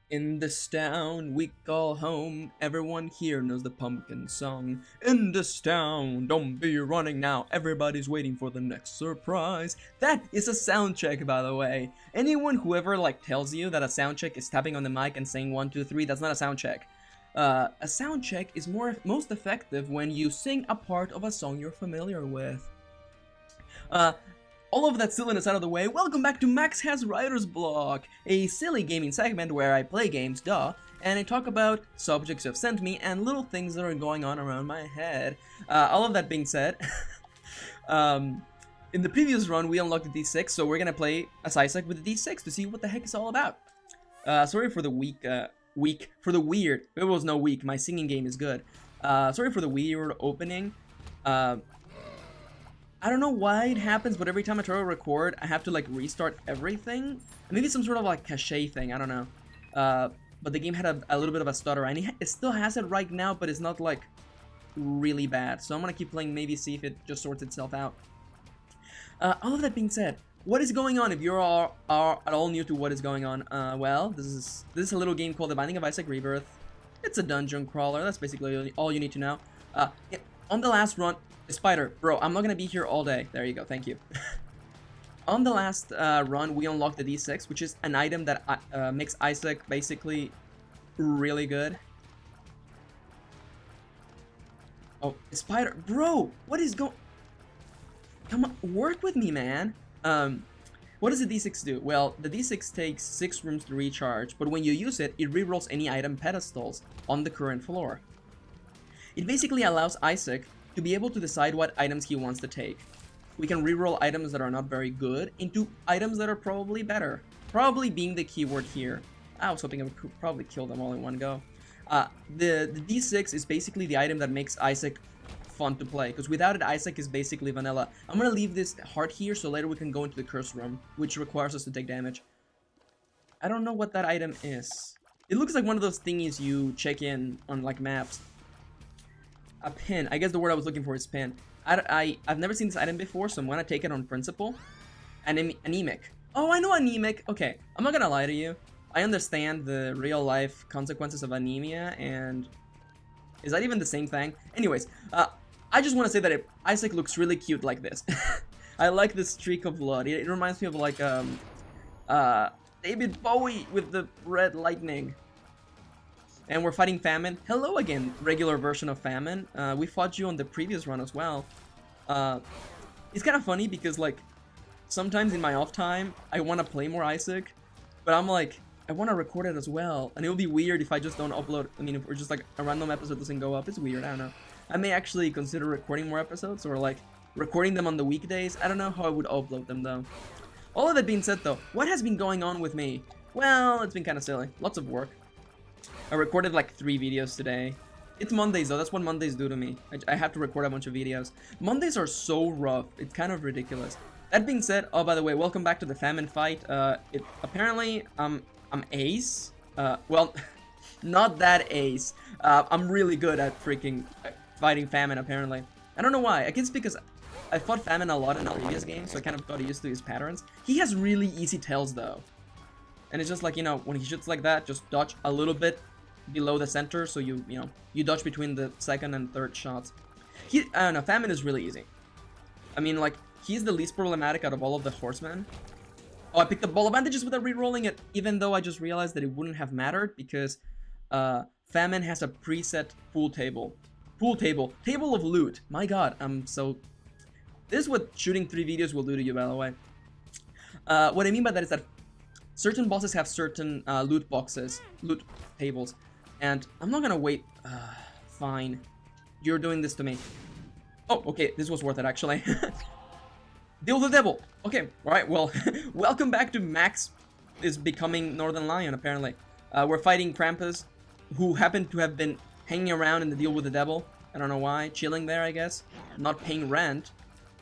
In this town we call home, everyone here knows the pumpkin song. In this town, don't be running now, everybody's waiting for the next surprise. That is a sound check, by the way. Anyone who ever tells you that a sound check is tapping on the mic and saying 1, 2, 3, that's not a sound check. A sound check is most effective when you sing a part of a song you're familiar with. All of that silliness out of the way, welcome back to Max Has Writer's Block, a silly gaming segment where I play games, duh, and I talk about subjects you've sent me and little things that are going on around my head. All of that being said, in the previous run we unlocked the D6, so we're gonna play as Isaac with the D6 to see what the heck it's all about. Sorry for the weird, there was no week, my singing game is good. Sorry for the weird opening. I don't know why it happens, but every time I try to record, I have to restart everything. Maybe some sort of cache thing, I don't know. But the game had a little bit of a stutter, and it still has it right now, but it's not really bad. So I'm gonna keep playing, maybe see if it just sorts itself out. All of that being said, what is going on? If you're are at all new to what is going on, well, this is a little game called The Binding of Isaac Rebirth. It's a dungeon crawler. That's basically all you need to know. On the last run. Spider, bro, I'm not gonna be here all day. There you go, thank you. On the last run, we unlocked the D6, which is an item that makes Isaac basically really good. Oh, Spider, bro, what is going? Come on, work with me, man. What does the D6 do? Well, the D6 takes 6 rooms to recharge, but when you use it, it rerolls any item pedestals on the current floor. It basically allows Isaac to be able to decide what items he wants to take. We can reroll items that are not very good into items that are probably better. Probably being the keyword here. I was hoping I could probably kill them all in one go. The D6 is basically the item that makes Isaac fun to play, because without it, Isaac is basically vanilla. I'm gonna leave this heart here so later we can go into the curse room, which requires us to take damage. I don't know what that item is. It looks like one of those thingies you check in on maps. A pin. I guess the word I was looking for is pin. I've never seen this item before, so I'm gonna take it on principle. Anemic. Oh, I know anemic. Okay, I'm not gonna lie to you. I understand the real life consequences of anemia, and is that even the same thing? Anyways, I just want to say that Isaac looks really cute like this. I like this streak of blood. It reminds me of David Bowie with the red lightning. And we're fighting Famine. Hello again, regular version of Famine. We fought you on the previous run as well. It's kind of funny because sometimes in my off time, I want to play more Isaac, but I'm I want to record it as well. And it would be weird if I just don't upload. I mean, if we're just a random episode doesn't go up, it's weird, I don't know. I may actually consider recording more episodes or recording them on the weekdays. I don't know how I would upload them though. All of that being said though, what has been going on with me? Well, it's been kind of silly. Lots of work. I recorded 3 videos today. It's Mondays though, that's what Mondays do to me. I have to record a bunch of videos. Mondays are so rough, it's kind of ridiculous. That being said, oh by the way, welcome back to the Famine fight. Apparently, I'm ace. Well, not that ace. I'm really good at freaking fighting Famine apparently. I don't know why, I guess because I fought Famine a lot in the previous game, so I kind of got used to his patterns. He has really easy tells though. And it's just when he shoots like that, just dodge a little bit below the center, so you dodge between the second and third shots. I don't know, Famine is really easy. I mean, he's the least problematic out of all of the horsemen. Oh, I picked up ball of bandages without re-rolling it, even though I just realized that it wouldn't have mattered, because Famine has a preset pool table. Table of loot. My god, this is what shooting 3 videos will do to you, by the way. What I mean by that is that certain bosses have certain loot tables, and I'm not gonna wait. Fine, you're doing this to me. Oh, okay, this was worth it actually. Deal with the devil. Okay, all right. Well, welcome back to Max is becoming Northern Lion. Apparently, we're fighting Krampus, who happened to have been hanging around in the Deal with the Devil. I don't know why, chilling there. I guess not paying rent.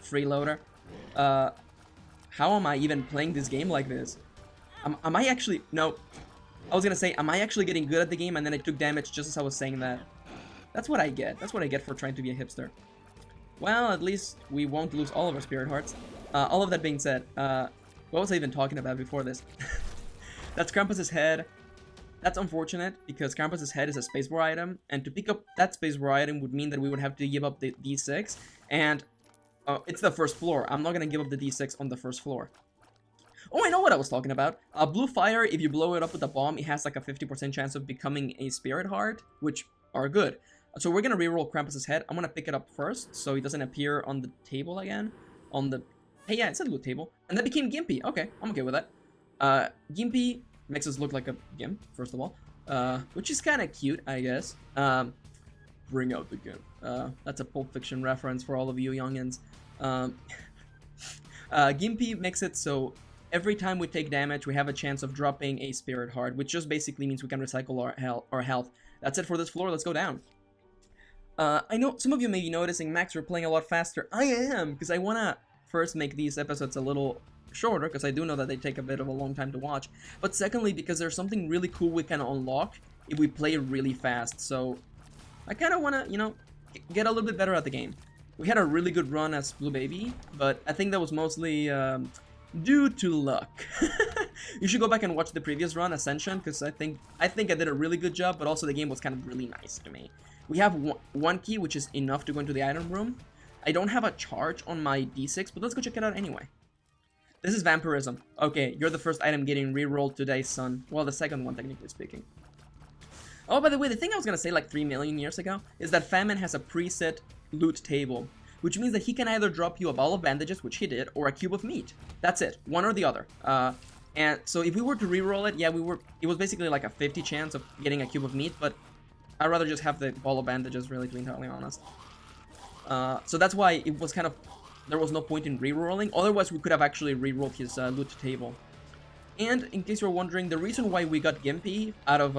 Freeloader. How am I even playing this game like this? Am I actually... No. I was gonna say, am I actually getting good at the game? And then I took damage just as I was saying that. That's what I get. That's what I get for trying to be a hipster. Well, at least we won't lose all of our spirit hearts. All of that being said, what was I even talking about before this? That's Krampus's head. That's unfortunate because Krampus's head is a spacebar item, and to pick up that spacebar item would mean that we would have to give up the D6, and it's the first floor. I'm not gonna give up the D6 on the first floor. Oh, I know what I was talking about. Blue fire, if you blow it up with a bomb, it has like a 50% chance of becoming a spirit heart, which are good. So we're gonna reroll Krampus's head. I'm gonna pick it up first, so it doesn't appear on the table again. On the... Hey, yeah, it's a loot table. And that became Gimpy. Okay, I'm okay with that. Gimpy makes us look like a Gimp, first of all. Which is kind of cute, I guess. Bring out the Gimp. That's a Pulp Fiction reference for all of you youngins. Gimpy makes it so every time we take damage, we have a chance of dropping a spirit heart, which just basically means we can recycle our health. That's it for this floor. Let's go down. I know some of you may be noticing, Max, we're playing a lot faster. I am, because I want to first make these episodes a little shorter, because I do know that they take a bit of a long time to watch. But secondly, because there's something really cool we can unlock if we play really fast. So I kind of want to, you know, get a little bit better at the game. We had a really good run as Blue Baby, but I think that was mostly due to luck. You should go back and watch the previous run, Ascension, because I think I did a really good job, but also the game was kind of really nice to me. We have one key, which is enough to go into the item room. I don't have a charge on my D6, but let's go check it out anyway. This is Vampirism. Okay, you're the first item getting re-rolled today, son. Well, the second one, technically speaking. Oh, by the way, the thing I was gonna say like 3 million years ago is that Famine has a preset loot table, which means that he can either drop you a ball of bandages, which he did, or a cube of meat. That's it, one or the other. And so if we were to re-roll it, yeah, it was basically like a 50 chance of getting a cube of meat, but I'd rather just have the ball of bandages, really, to be entirely honest. So that's why it was kind of, there was no point in re-rolling. Otherwise, we could have actually re-rolled his loot table. And in case you're wondering, the reason why we got Gimpy out of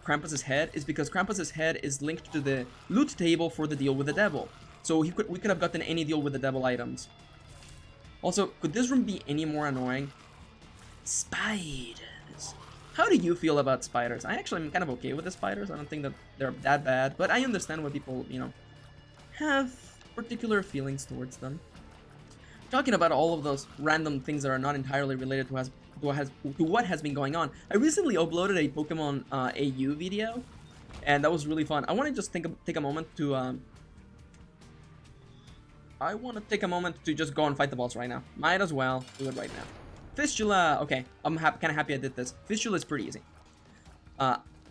Krampus's head is because Krampus's head is linked to the loot table for the deal with the devil. So we could have gotten any deal with the devil items. Also, could this room be any more annoying? Spiders. How do you feel about spiders? I actually am kind of okay with the spiders. I don't think that they're that bad, but I understand why people, you know, have particular feelings towards them. Talking about all of those random things that are not entirely related to what has been going on, I recently uploaded a Pokemon AU video, and that was really fun. I want to just take a moment to just go and fight the boss right now. Might as well do it right now. Fistula. Okay, I'm kind of happy I did this. Fistula is pretty easy.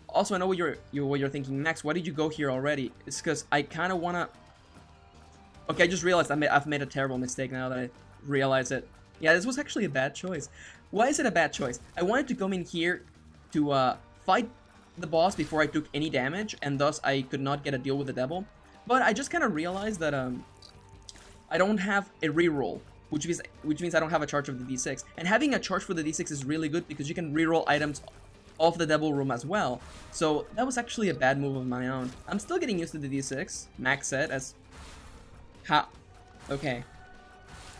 Also, I know what you're thinking, Max. Why did you go here already? It's because I kind of wanna. Okay, I just realized I've made a terrible mistake now that I realize it. Yeah, this was actually a bad choice. Why is it a bad choice? I wanted to come in here to fight the boss before I took any damage, and thus I could not get a deal with the devil. But I just kind of realized that I don't have a reroll, which means I don't have a charge of the D6. And having a charge for the D6 is really good because you can reroll items off the devil room as well. So that was actually a bad move of my own. I'm still getting used to the D6. Max said as... Okay.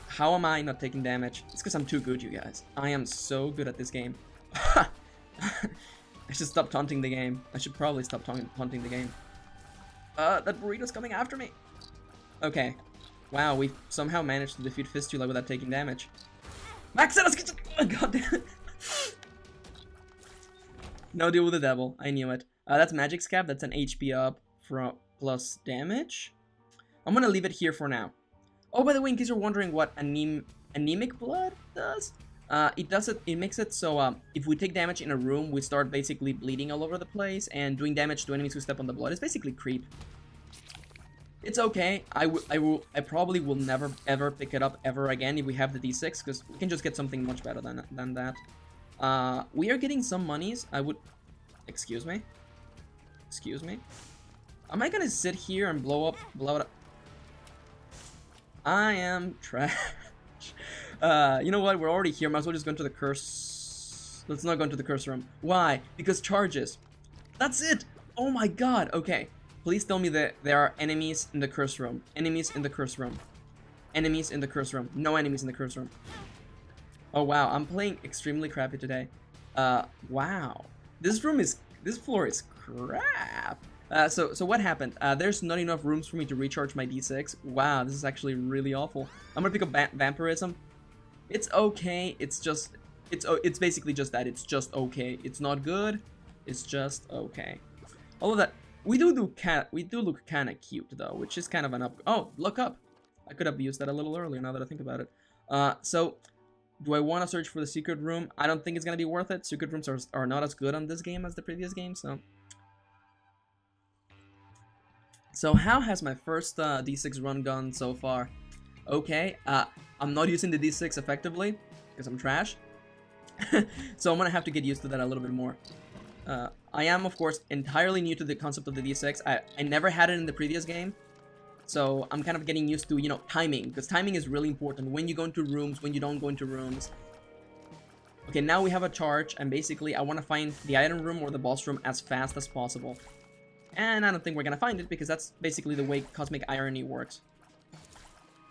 How am I not taking damage? It's because I'm too good, you guys. I am so good at this game. I should stop taunting the game. I should probably stop taunting the game. That burrito's coming after me. Okay. Wow, we somehow managed to defeat Fistula without taking damage. Max, oh, god damn it. No deal with the devil. I knew it. That's Magic Scab. That's an HP up from plus damage. I'm gonna leave it here for now. Oh, by the way, in case you're wondering what anemic blood does, it makes it so if we take damage in a room, we start basically bleeding all over the place and doing damage to enemies who step on the blood. It's basically creep. It's okay. I probably will never ever pick it up ever again if we have the D6, because we can just get something much better than that. We are getting some monies. Excuse me. Excuse me. Am I gonna sit here and blow it up? I am trash. You know what? We're already here. Might as well just go into the curse. Let's not go into the curse room. Why? Because charges. That's it. Oh my god. Okay. Please tell me that there are enemies in the curse room. Enemies in the curse room. Enemies in the curse room. No enemies in the curse room. Oh wow. I'm playing extremely crappy today. Wow. This floor is crap. So what happened? There's not enough rooms for me to recharge my D6. Wow, this is actually really awful. I'm gonna pick up Vampirism. It's okay, it's just... It's basically just that. It's just okay. It's not good. It's just okay. All of that. We do look kind of cute though, which is kind of an up. Oh, look up. I could have used that a little earlier now that I think about it. So do I want to search for the secret room? I don't think it's gonna be worth it. Secret rooms are not as good on this game as the previous game. So how has my first D6 run gone so far? Okay. I'm not using the D6 effectively because I'm trash. So I'm gonna have to get used to that a little bit more. I am, of course, entirely new to the concept of the D6. I never had it in the previous game. So I'm kind of getting used to, you know, timing. Because timing is really important. When you go into rooms, when you don't go into rooms. Okay, now we have a charge. And basically, I want to find the item room or the boss room as fast as possible. And I don't think we're going to find it. Because that's basically the way Cosmic Irony works.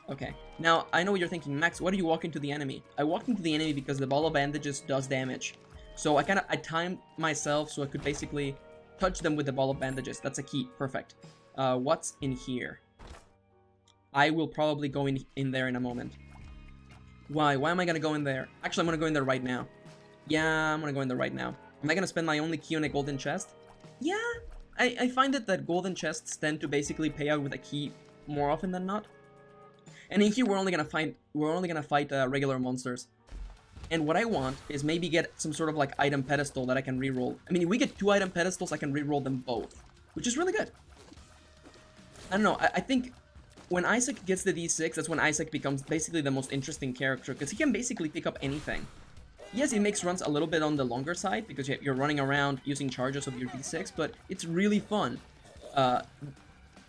Okay. Now, I know what you're thinking. Max, why do you walk into the enemy? I walked into the enemy because the ball of bandages does damage. So I timed myself so I could basically touch them with the ball of bandages. That's a key. Perfect. What's in here? I will probably go in there in a moment. Why? Why am I gonna go in there? Actually, I'm gonna go in there right now. Yeah, I'm gonna go in there right now. Am I gonna spend my only key on a golden chest? Yeah. I find it that golden chests tend to basically pay out with a key more often than not. And in here, we're only gonna fight regular monsters. And what I want is maybe get some sort of like item pedestal that I can reroll. I mean, if we get 2 item pedestals, I can reroll them both, which is really good. I don't know. I think when Isaac gets the D6, that's when Isaac becomes basically the most interesting character because he can basically pick up anything. Yes, it makes runs a little bit on the longer side because you're running around using charges of your D6, but it's really fun.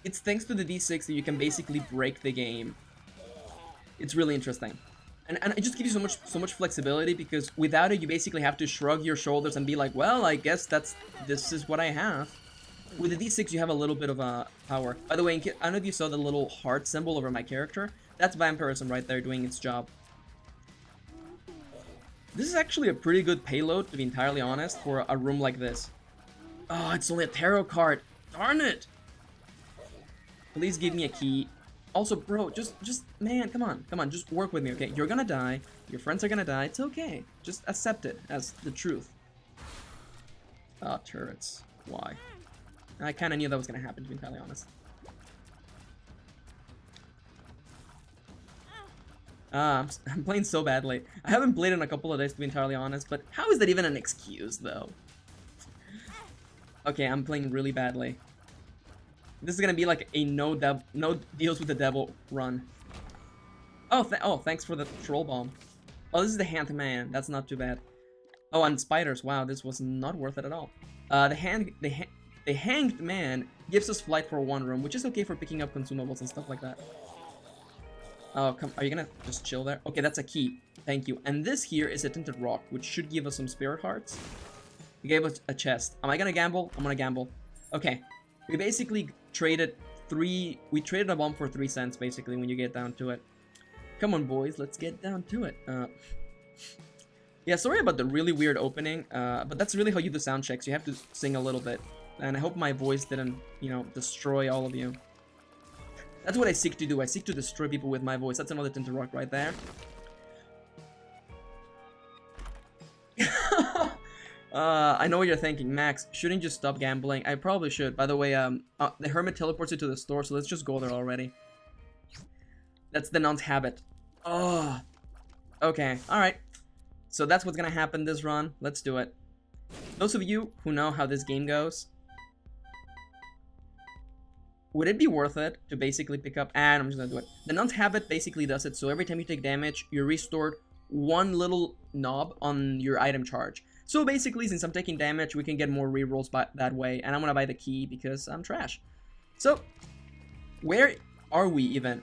It's thanks to the D6 that you can basically break the game. It's really interesting. And it just gives you so much flexibility because without it, you basically have to shrug your shoulders and be like, well, I guess this is what I have. With the D6, you have a little bit of power. By the way, I don't know if you saw the little heart symbol over my character. That's vampirism right there doing its job. This is actually a pretty good payload, to be entirely honest, for a room like this. Oh, it's only a tarot card. Darn it! Please give me a key. Also, bro, just, man, come on, just work with me, okay? You're gonna die, your friends are gonna die, it's okay. Just accept it as the truth. Turrets. Why? I kinda knew that was gonna happen, to be entirely honest. I'm playing so badly. I haven't played in a couple of days, to be entirely honest, but how is that even an excuse, though? Okay, I'm playing really badly. This is gonna be like a no deals with the devil run. Oh, thanks for the troll bomb. Oh, this is the Hanged Man. That's not too bad. Oh, and spiders. Wow, this was not worth it at all. The Hanged Man gives us flight for 1 room, which is okay for picking up consumables and stuff like that. Oh, are you gonna just chill there? Okay, that's a key. Thank you. And this here is a tinted rock, which should give us some spirit hearts. It gave us a chest. Am I gonna gamble? I'm gonna gamble. Okay. We basically traded we traded a bomb for 3 cents, basically, when you get down to it. Come on, boys, let's get down to it. Yeah, sorry about the really weird opening, but that's really how you do sound checks. You have to sing a little bit. And I hope my voice didn't, you know, destroy all of you. That's what I seek to do. I seek to destroy people with my voice. That's another tinted rock right there. I know what you're thinking, Max. Shouldn't you stop gambling? I probably should. By the way, the hermit teleports you to the store, so let's just go there already. That's the nun's habit. Oh. Okay, alright. So that's what's gonna happen this run. Let's do it. Those of you who know how this game goes, would it be worth it to basically pick up... I'm just gonna do it. The nun's habit basically does it, so every time you take damage, you're restored 1 little knob on your item charge. So basically, since I'm taking damage, we can get more rerolls that way, and I'm gonna buy the key because I'm trash. So, where are we even?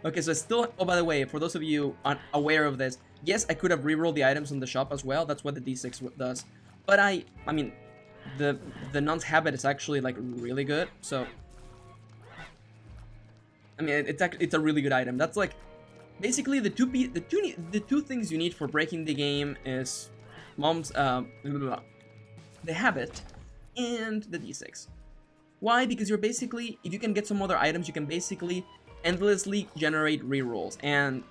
Okay, so it's still... Oh, by the way, for those of you unaware of this, yes, I could have rerolled the items in the shop as well. That's what the D6 does. But I mean, the nun's habit is actually like really good. So, I mean, it's a really good item. That's like basically the two things you need for breaking the game is the habit and the D6. Why? Because you're basically, if you can get some other items, you can basically endlessly generate rerolls, and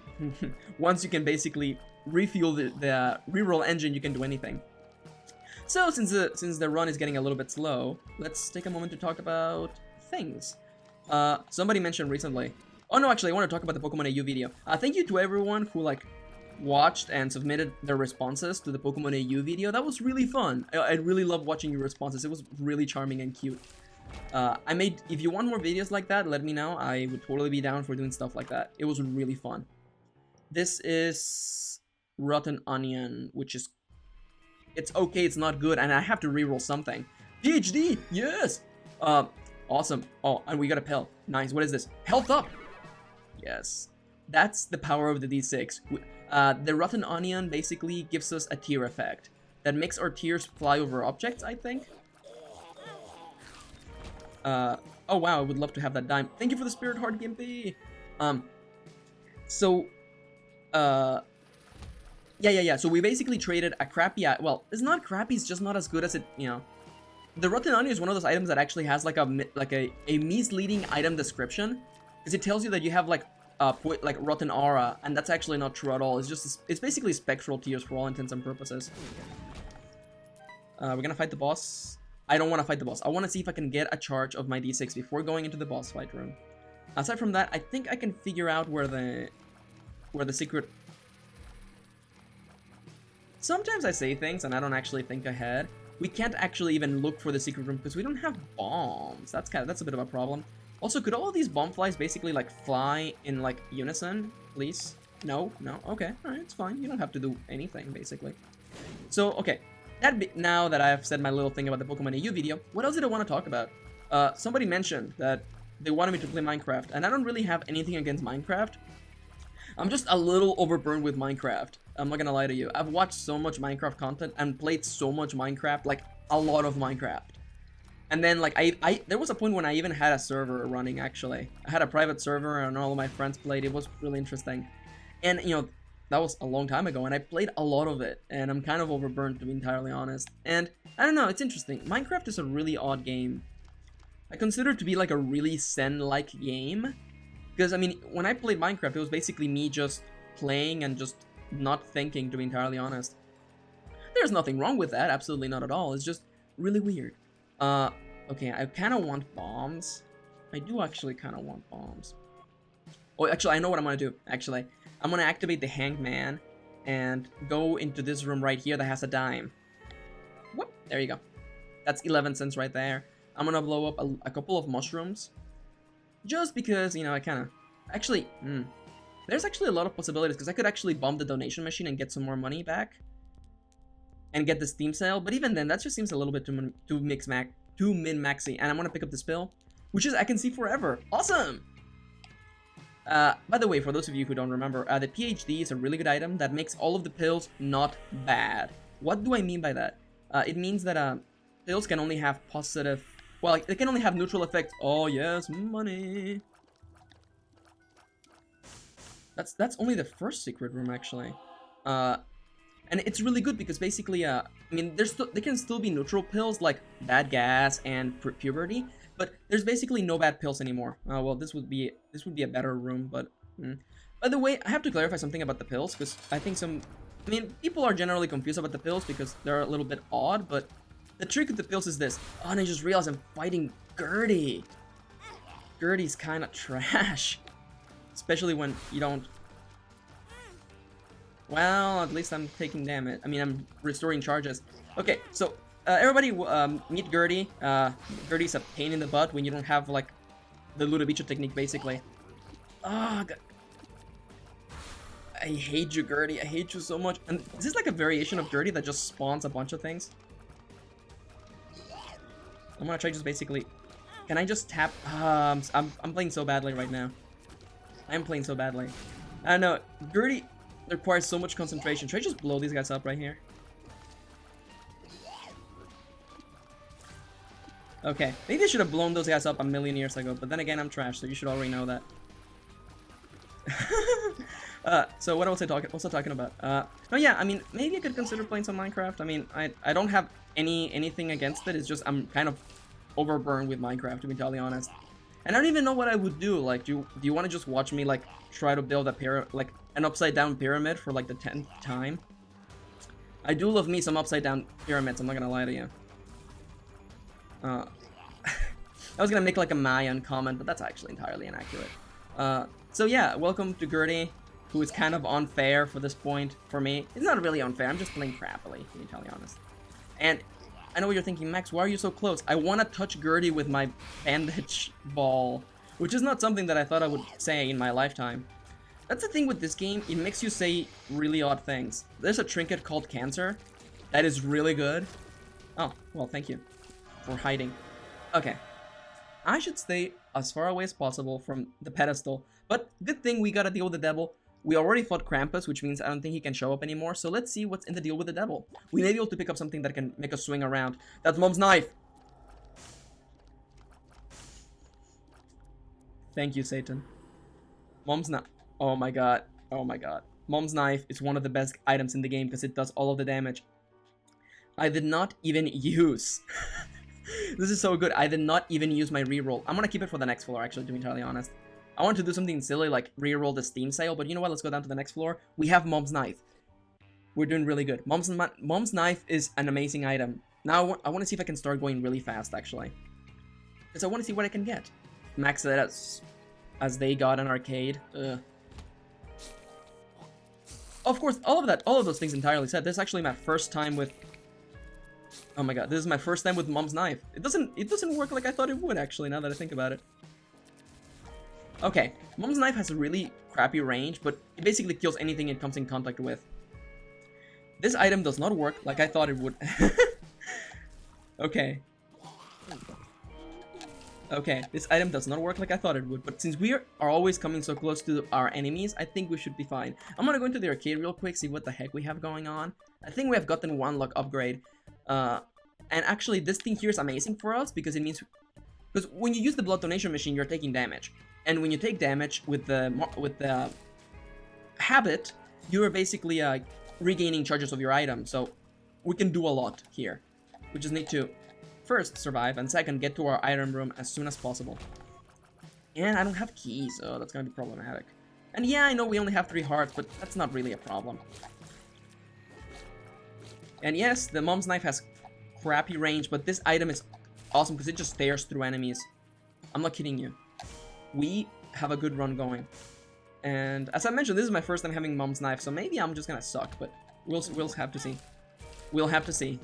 once you can basically refuel the reroll engine, you can do anything. So since the run is getting a little bit slow, let's take a moment to talk about things. Somebody mentioned recently. Oh no, actually, I want to talk about the Pokemon AU video. Thank you to everyone who like watched and submitted their responses to the Pokemon AU video. That was really fun. I really love watching your responses. It was really charming and cute. If you want more videos like that, let me know. I would totally be down for doing stuff like that. It was really fun. This is Rotten Onion, which is, it's okay, it's not good, and I have to reroll something. PhD, yes! Awesome. Oh, and we got a pill. Nice. What is this? Health up! Yes. That's the power of the D6. The Rotten Onion basically gives us a tear effect that makes our tears fly over objects, I think. Oh wow, I would love to have that dime. Thank you for the Spirit Heart, Gimpy! Yeah. So we basically traded a crappy, well, it's not crappy, it's just not as good as it, you know. The Rotten Onion is one of those items that actually has like a misleading item description, because it tells you that you have like rotten aura, and that's actually not true at all. It's basically spectral tears for all intents and purposes. We're gonna fight the boss. I don't want to fight the boss. I want to see if I can get a charge of my D6 before going into the boss fight room. Aside from that, I think I can figure out where the secret. Sometimes I say things and I don't actually think ahead. We can't actually even look for the secret room because we don't have bombs. That's a bit of a problem. Also, could all of these bomb flies basically like fly in like unison, please? No. Okay, all right, it's fine. You don't have to do anything basically. So okay, now that I've said my little thing about the Pokemon AU video, what else did I want to talk about? Somebody mentioned that they wanted me to play Minecraft, and I don't really have anything against Minecraft. I'm just a little overburned with Minecraft. I'm not gonna lie to you. I've watched so much Minecraft content and played so much Minecraft, like a lot of Minecraft. And then like there was a point when I even had a server running actually. I had a private server and all of my friends played. It was really interesting. And you know, that was a long time ago and I played a lot of it and I'm kind of overburned to be entirely honest. And I don't know, it's interesting. Minecraft is a really odd game. I consider it to be like a really Zen-like game. Because I mean, when I played Minecraft, it was basically me just playing and just not thinking, to be entirely honest. There's nothing wrong with that, absolutely not at all. It's just really weird. Okay, I kind of want bombs. I do actually kind of want bombs. Oh, actually, I know what I'm going to do, actually. I'm going to activate the Hanged Man and go into this room right here that has a dime. Whoop, there you go. That's 11 cents right there. I'm going to blow up a couple of mushrooms. Just because, you know, I kind of... Actually, there's actually a lot of possibilities, because I could actually bomb the donation machine and get some more money back. And get the Steam sale, but even then, that just seems a little bit too min-maxy. And I'm gonna pick up this pill, which is I can see forever. Awesome! By the way, for those of you who don't remember, the PhD is a really good item that makes all of the pills not bad. What do I mean by that? It means that pills can only have positive... Well, they can only have neutral effects. Oh yes, money. That's only the first secret room actually, and it's really good because basically, I mean, there can still be neutral pills like bad gas and puberty, but there's basically no bad pills anymore. Well, this would be a better room, but by the way, I have to clarify something about the pills because I think people are generally confused about the pills because they're a little bit odd, but. The trick with the pills is this. Oh, and I just realized I'm fighting Gertie. Gertie's kind of trash. Especially when you don't... Well, at least I'm taking damage. I mean, I'm restoring charges. Okay, so everybody meet Gertie. Gertie's a pain in the butt when you don't have, like, the Ludovico technique, basically. Oh, God. I hate you, Gertie. I hate you so much. And is this like a variation of Gertie that just spawns a bunch of things? I'm gonna try just basically... Can I just tap... I'm playing so badly right now. I'm playing so badly. I don't know. Gertie requires so much concentration. Should I just blow these guys up right here? Okay. Maybe I should have blown those guys up a million years ago. But then again, I'm trash, so you should already know that. So what was I talking about? No, yeah, I mean, maybe I could consider playing some Minecraft. I mean, I don't have anything against it. It's just I'm kind of overburned with Minecraft, to be entirely honest. And I don't even know what I would do. Like, do you want to just watch me like try to build a an upside down pyramid for like the 10th time. I do love me some upside down pyramids, I'm not gonna lie to you. I was gonna make like a Mayan comment, but that's actually entirely inaccurate. So yeah, welcome to Gertie, who is kind of unfair for this point for me. It's not really unfair, I'm just playing crappily, to be entirely honest. And I know what you're thinking, Max, why are you so close? I want to touch Gertie with my bandage ball, which is not something that I thought I would say in my lifetime. That's the thing with this game, it makes you say really odd things. There's a trinket called Cancer that is really good. Oh, well, thank you for hiding. Okay. I should stay as far away as possible from the pedestal, but good thing we gotta deal with the devil. We already fought Krampus, which means I don't think he can show up anymore, so let's see what's in the deal with the devil. We may be able to pick up something that can make us swing around. That's Mom's knife! Thank you, Satan. Mom's knife. Oh my god. Oh my god. Mom's knife is one of the best items in the game because it does all of the damage. I did not even use... This is so good. I did not even use my reroll. I'm gonna keep it for the next floor, actually, to be entirely honest. I want to do something silly like reroll the Steam sale, but you know what? Let's go down to the next floor. We have Mom's knife. We're doing really good. Mom's knife is an amazing item. Now I want to see if I can start going really fast, actually, because I want to see what I can get. Max it as they got an arcade. Of course, all of those things entirely said. This is actually my first time with. Oh my god, this is my first time with Mom's knife. It doesn't work like I thought it would, actually, now that I think about it. Okay, Mom's knife has a really crappy range, but it basically kills anything it comes in contact with. This item does not work like I thought it would. Okay. Okay, this item does not work like I thought it would, but since we are always coming so close to our enemies, I think we should be fine. I'm gonna go into the arcade real quick, see what the heck we have going on. I think we have gotten one luck upgrade. And actually, this thing here is amazing for us because it means... Because when you use the blood donation machine, you're taking damage. And when you take damage with the habit, you are basically regaining charges of your item. So we can do a lot here. We just need to first survive and second get to our item room as soon as possible. And I don't have keys, so that's gonna be problematic. And yeah, I know we only have 3 hearts, but that's not really a problem. And yes, the Mom's knife has crappy range, but this item is awesome because it just stares through enemies. I'm not kidding you. We have a good run going. And as I mentioned, this is my first time having Mom's knife, so maybe I'm just gonna suck, but we'll have to see. We'll have to see.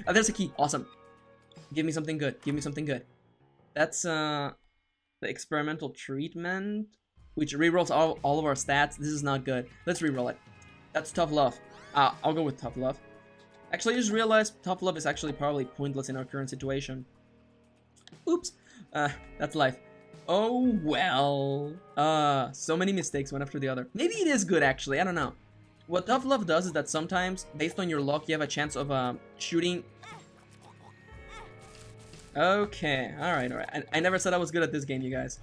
Oh, there's a key. Awesome. Give me something good. Give me something good. That's the experimental treatment, which rerolls all of our stats. This is not good. Let's reroll it. That's tough love. I'll go with tough love. Actually, I just realized tough love is actually probably pointless in our current situation. Oops. That's life. Oh, well. So many mistakes one after the other. Maybe it is good, actually. I don't know. What tough love does is that sometimes, based on your luck, you have a chance of shooting... Okay. Alright, alright. I never said I was good at this game, you guys.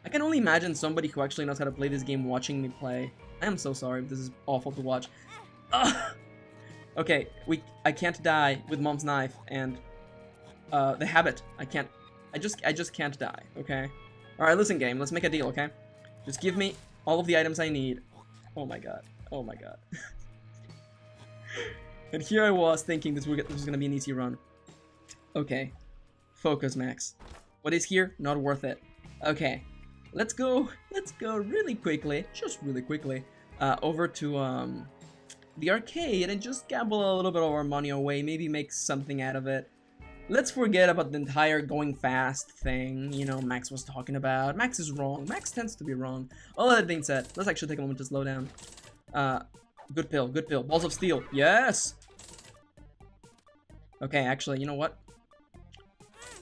I can only imagine somebody who actually knows how to play this game watching me play. I am so sorry if this is awful to watch. Okay, I can't die with Mom's knife and the habit. I just can't die, okay? Alright, listen game, let's make a deal, okay? Just give me all of the items I need. Oh my god. Oh my god. And here I was thinking this was gonna be an easy run. Okay. Focus, Max. What is here? Not worth it. Okay. Let's go really quickly, just really quickly, over to the arcade and just gamble a little bit of our money away, maybe make something out of it. Let's forget about the entire going fast thing, you know, Max was talking about. Max is wrong. Max tends to be wrong. All that being said, let's actually take a moment to slow down. Good pill, good pill. Balls of steel. Yes! Okay, actually, you know what?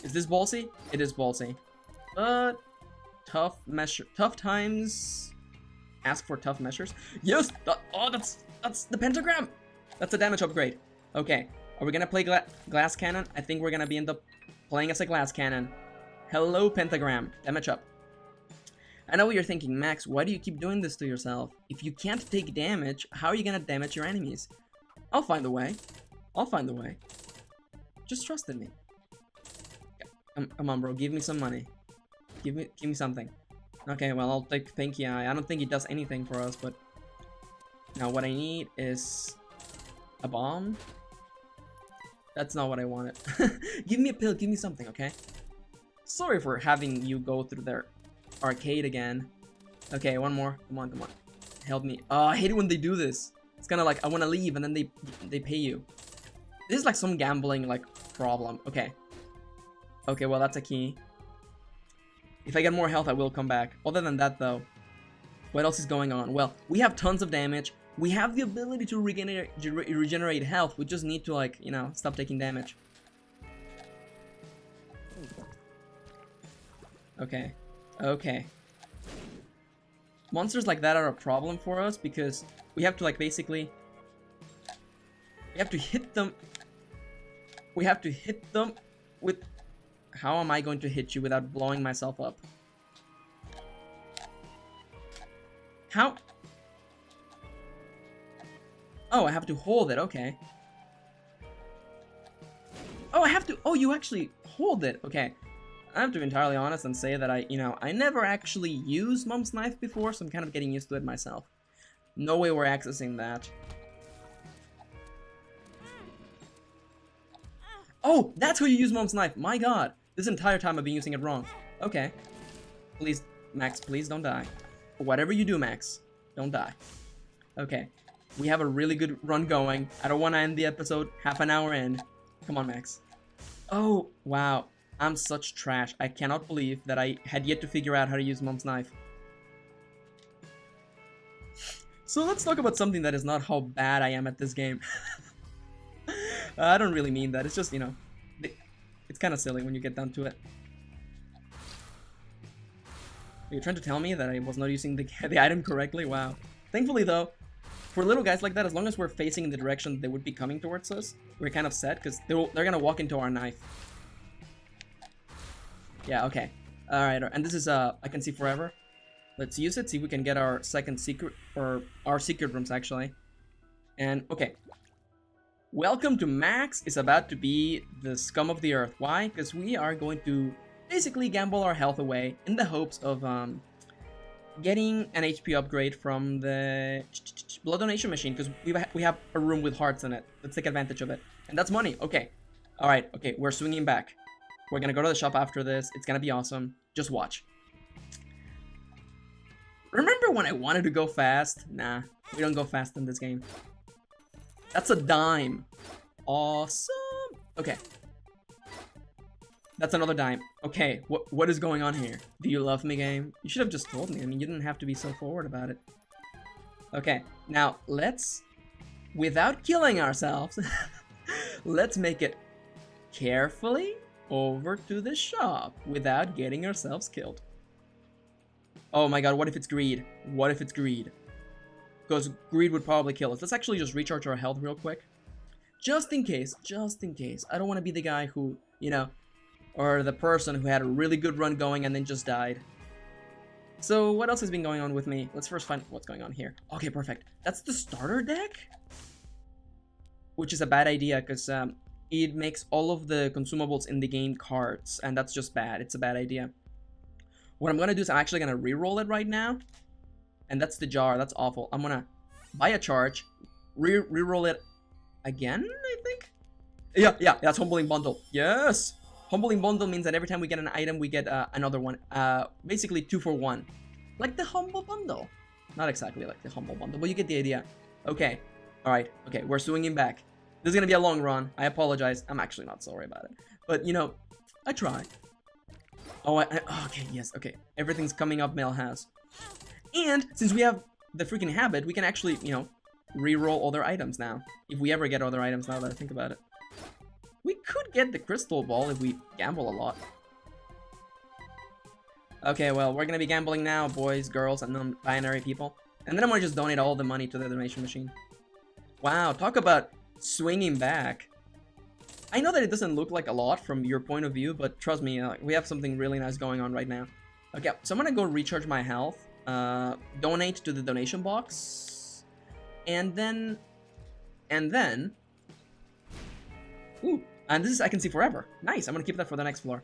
Is this ballsy? It is ballsy. But tough times ask for tough measures. Yes! Oh, that's the pentagram! That's a damage upgrade. Okay. Are we gonna play glass cannon? I think we're gonna end up playing as a glass cannon. Hello, pentagram. Damage up. I know what you're thinking, Max. Why do you keep doing this to yourself? If you can't take damage, how are you gonna damage your enemies? I'll find a way. I'll find a way. Just trust in me. Come on, bro. Give me some money. Give me something. Okay, well, I'll take Pinky Eye. I don't think he does anything for us, but... Now, what I need is... a bomb? That's not what I wanted. Give me a pill, give me something, okay? Sorry for having you go through their arcade again. Okay, one more. Come on, come on. Help me. Oh, I hate it when they do this. It's kind of like, I want to leave, and then they pay you. This is like some gambling, like, problem. Okay. Okay, well, that's a key. If I get more health, I will come back. Other than that, though, what else is going on? Well, we have tons of damage. We have the ability to regenerate health. We just need to, like, you know, stop taking damage. Okay. Okay. Monsters like that are a problem for us because we have to, like, basically... We have to hit them... We have to hit them with... How am I going to hit you without blowing myself up? How? Oh, I have to hold it, okay. Oh, I have to... Oh, you actually hold it, okay. I have to be entirely honest and say that I never actually used Mom's Knife before, so I'm kind of getting used to it myself. No way we're accessing that. Oh, that's how you use Mom's Knife, my god. This entire time I've been using it wrong. Okay. Please, Max, please don't die. Whatever you do, Max, don't die. Okay. We have a really good run going. I don't want to end the episode half an hour in. Come on, Max. Oh, wow. I'm such trash. I cannot believe that I had yet to figure out how to use Mom's Knife. So let's talk about something that is not how bad I am at this game. I don't really mean that. It's just, you know, it's kind of silly when you get down to it. Are you trying to tell me that I was not using the item correctly? Wow. Thankfully, though, for little guys like that, as long as we're facing in the direction they would be coming towards us, we're kind of set, because they're gonna walk into our knife. Yeah, okay. Alright, and this is, I Can See Forever. Let's use it, see if we can get our second secret, or our secret rooms, actually. And, okay. Welcome to Max is about to be the scum of the earth. Why? Because we are going to basically gamble our health away in the hopes of getting an HP upgrade from the blood donation machine, because we have a room with hearts in it. Let's take advantage of it. And that's money. Okay. Alright, okay, we're swinging back. We're gonna go to the shop after this. It's gonna be awesome. Just watch. Remember when I wanted to go fast? Nah, we don't go fast in this game. That's a dime. Awesome. Okay. That's another dime. Okay, what is going on here? Do you love me, game? You should have just told me. I mean, you didn't have to be so forward about it. Okay, now let's, without killing ourselves, let's make it carefully over to the shop without getting ourselves killed. Oh my god, what if it's greed? What if it's greed? Because greed would probably kill us. Let's actually just recharge our health real quick. Just in case, just in case. I don't want to be the guy who, you know, or the person who had a really good run going and then just died. So what else has been going on with me? Let's first find what's going on here. Okay, perfect. That's the starter deck? Which is a bad idea because it makes all of the consumables in the game cards, and that's just bad. It's a bad idea. What I'm going to do is I'm actually going to re-roll it right now. And that's the jar. That's awful. I'm gonna buy a charge, re-roll it again, I think? Yeah, that's Humbling Bundle. Yes! Humbling Bundle means that every time we get an item, we get another one. Basically 2 for 1. Like the Humble Bundle. Not exactly like the Humble Bundle, but you get the idea. Okay. Alright. Okay, we're swinging back. This is gonna be a long run. I apologize. I'm actually not sorry about it. But, you know, I try. Oh, okay, yes, okay. Everything's coming up Millhouse. And since we have the freaking habit, we can actually, you know, re-roll other items now. If we ever get other items, now that I think about it. We could get the crystal ball if we gamble a lot. Okay, well, we're gonna be gambling now, boys, girls, and non-binary people. And then I'm gonna just donate all the money to the donation machine. Wow, talk about swinging back. I know that it doesn't look like a lot from your point of view, but trust me, we have something really nice going on right now. Okay, so I'm gonna go recharge my health. Donate to the donation box, and then, ooh, and this is I Can See Forever. Nice, I'm gonna keep that for the next floor.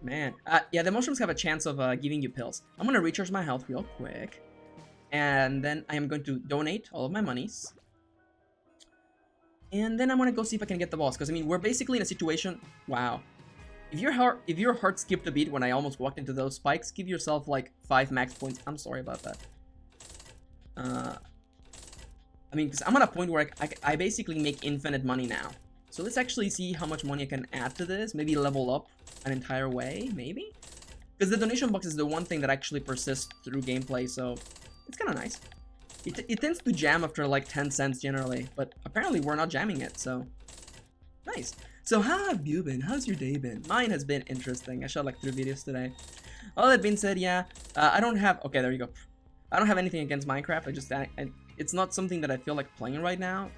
Man. Yeah, the mushrooms have a chance of giving you pills. I'm gonna recharge my health real quick. And then I am going to donate all of my monies. And then I'm gonna go see if I can get the boss. Because, I mean, we're basically in a situation... Wow. If your heart skipped a beat when I almost walked into those spikes, give yourself, like, 5 max points. I'm sorry about that. I mean, because I'm at a point where I basically make infinite money now. So let's actually see how much money I can add to this. Maybe level up an entire way, maybe? Because the donation box is the one thing that actually persists through gameplay, so it's kind of nice. It tends to jam after like 10 cents generally, but apparently we're not jamming it, so nice. So how have you been? How's your day been? Mine has been interesting. I shot like 3 videos today. All that being said, yeah, I don't have... Okay, there you go. I don't have anything against Minecraft. It's not something that I feel like playing right now.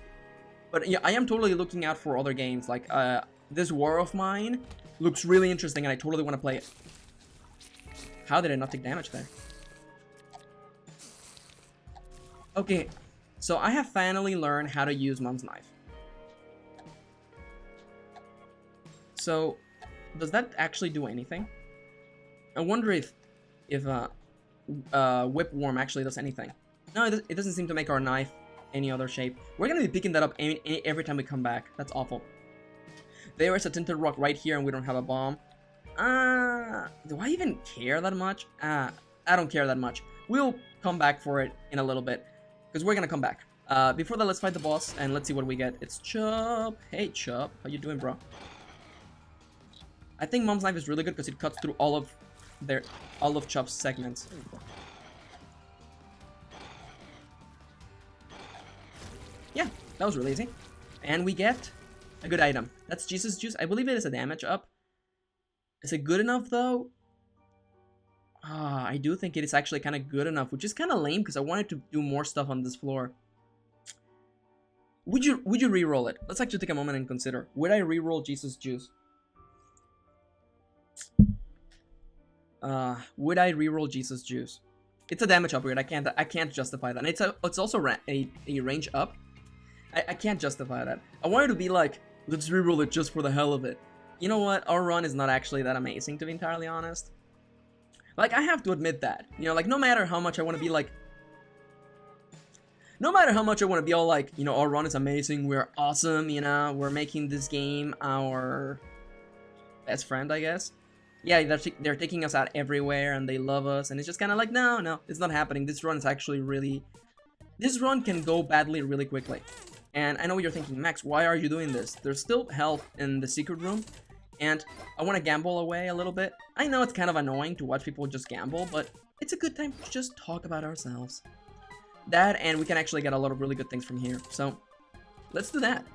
But yeah, I am totally looking out for other games. Like, this war of mine looks really interesting and I totally want to play it. How did I not take damage there? Okay, so I have finally learned how to use Mom's knife. So, does that actually do anything? I wonder if Whip Worm actually does anything. No, it doesn't seem to make our knife any other shape. We're gonna be picking that up every time we come back. That's awful. There is a tinted rock right here and we don't have a bomb. Do I even care that much? I don't care that much. We'll come back for it in a little bit. Because we're gonna come back. Before that, let's fight the boss and let's see what we get. It's Chup. Hey Chup, how you doing, bro? I think Mom's knife is really good because it cuts through all of Chup's segments. Yeah, that was really easy. And we get a good item. That's Jesus Juice. I believe it is a damage up. Is it good enough though? I do think it is actually kind of good enough, which is kind of lame because I wanted to do more stuff on this floor. Would you re-roll it? Let's actually take a moment and consider. Would I re-roll Jesus Juice? Would I re-roll Jesus Juice? It's a damage upgrade. I can't justify that. And it's also a range up. I can't justify that. I wanted to be like, let's re-roll it just for the hell of it. You know what? Our run is not actually that amazing, to be entirely honest. Like, I have to admit that. You know, like, no matter how much I want to be like... No matter how much I want to be all like, you know, our run is amazing, we're awesome, you know, we're making this game our best friend, I guess. Yeah, they're taking us out everywhere and they love us, and it's just kind of like, no, it's not happening. This run is actually really... This run can go badly really quickly. And I know you're thinking, Max, why are you doing this? There's still health in the secret room, and I want to gamble away a little bit. I know it's kind of annoying to watch people just gamble, but it's a good time to just talk about ourselves. That, and we can actually get a lot of really good things from here. So, let's do that.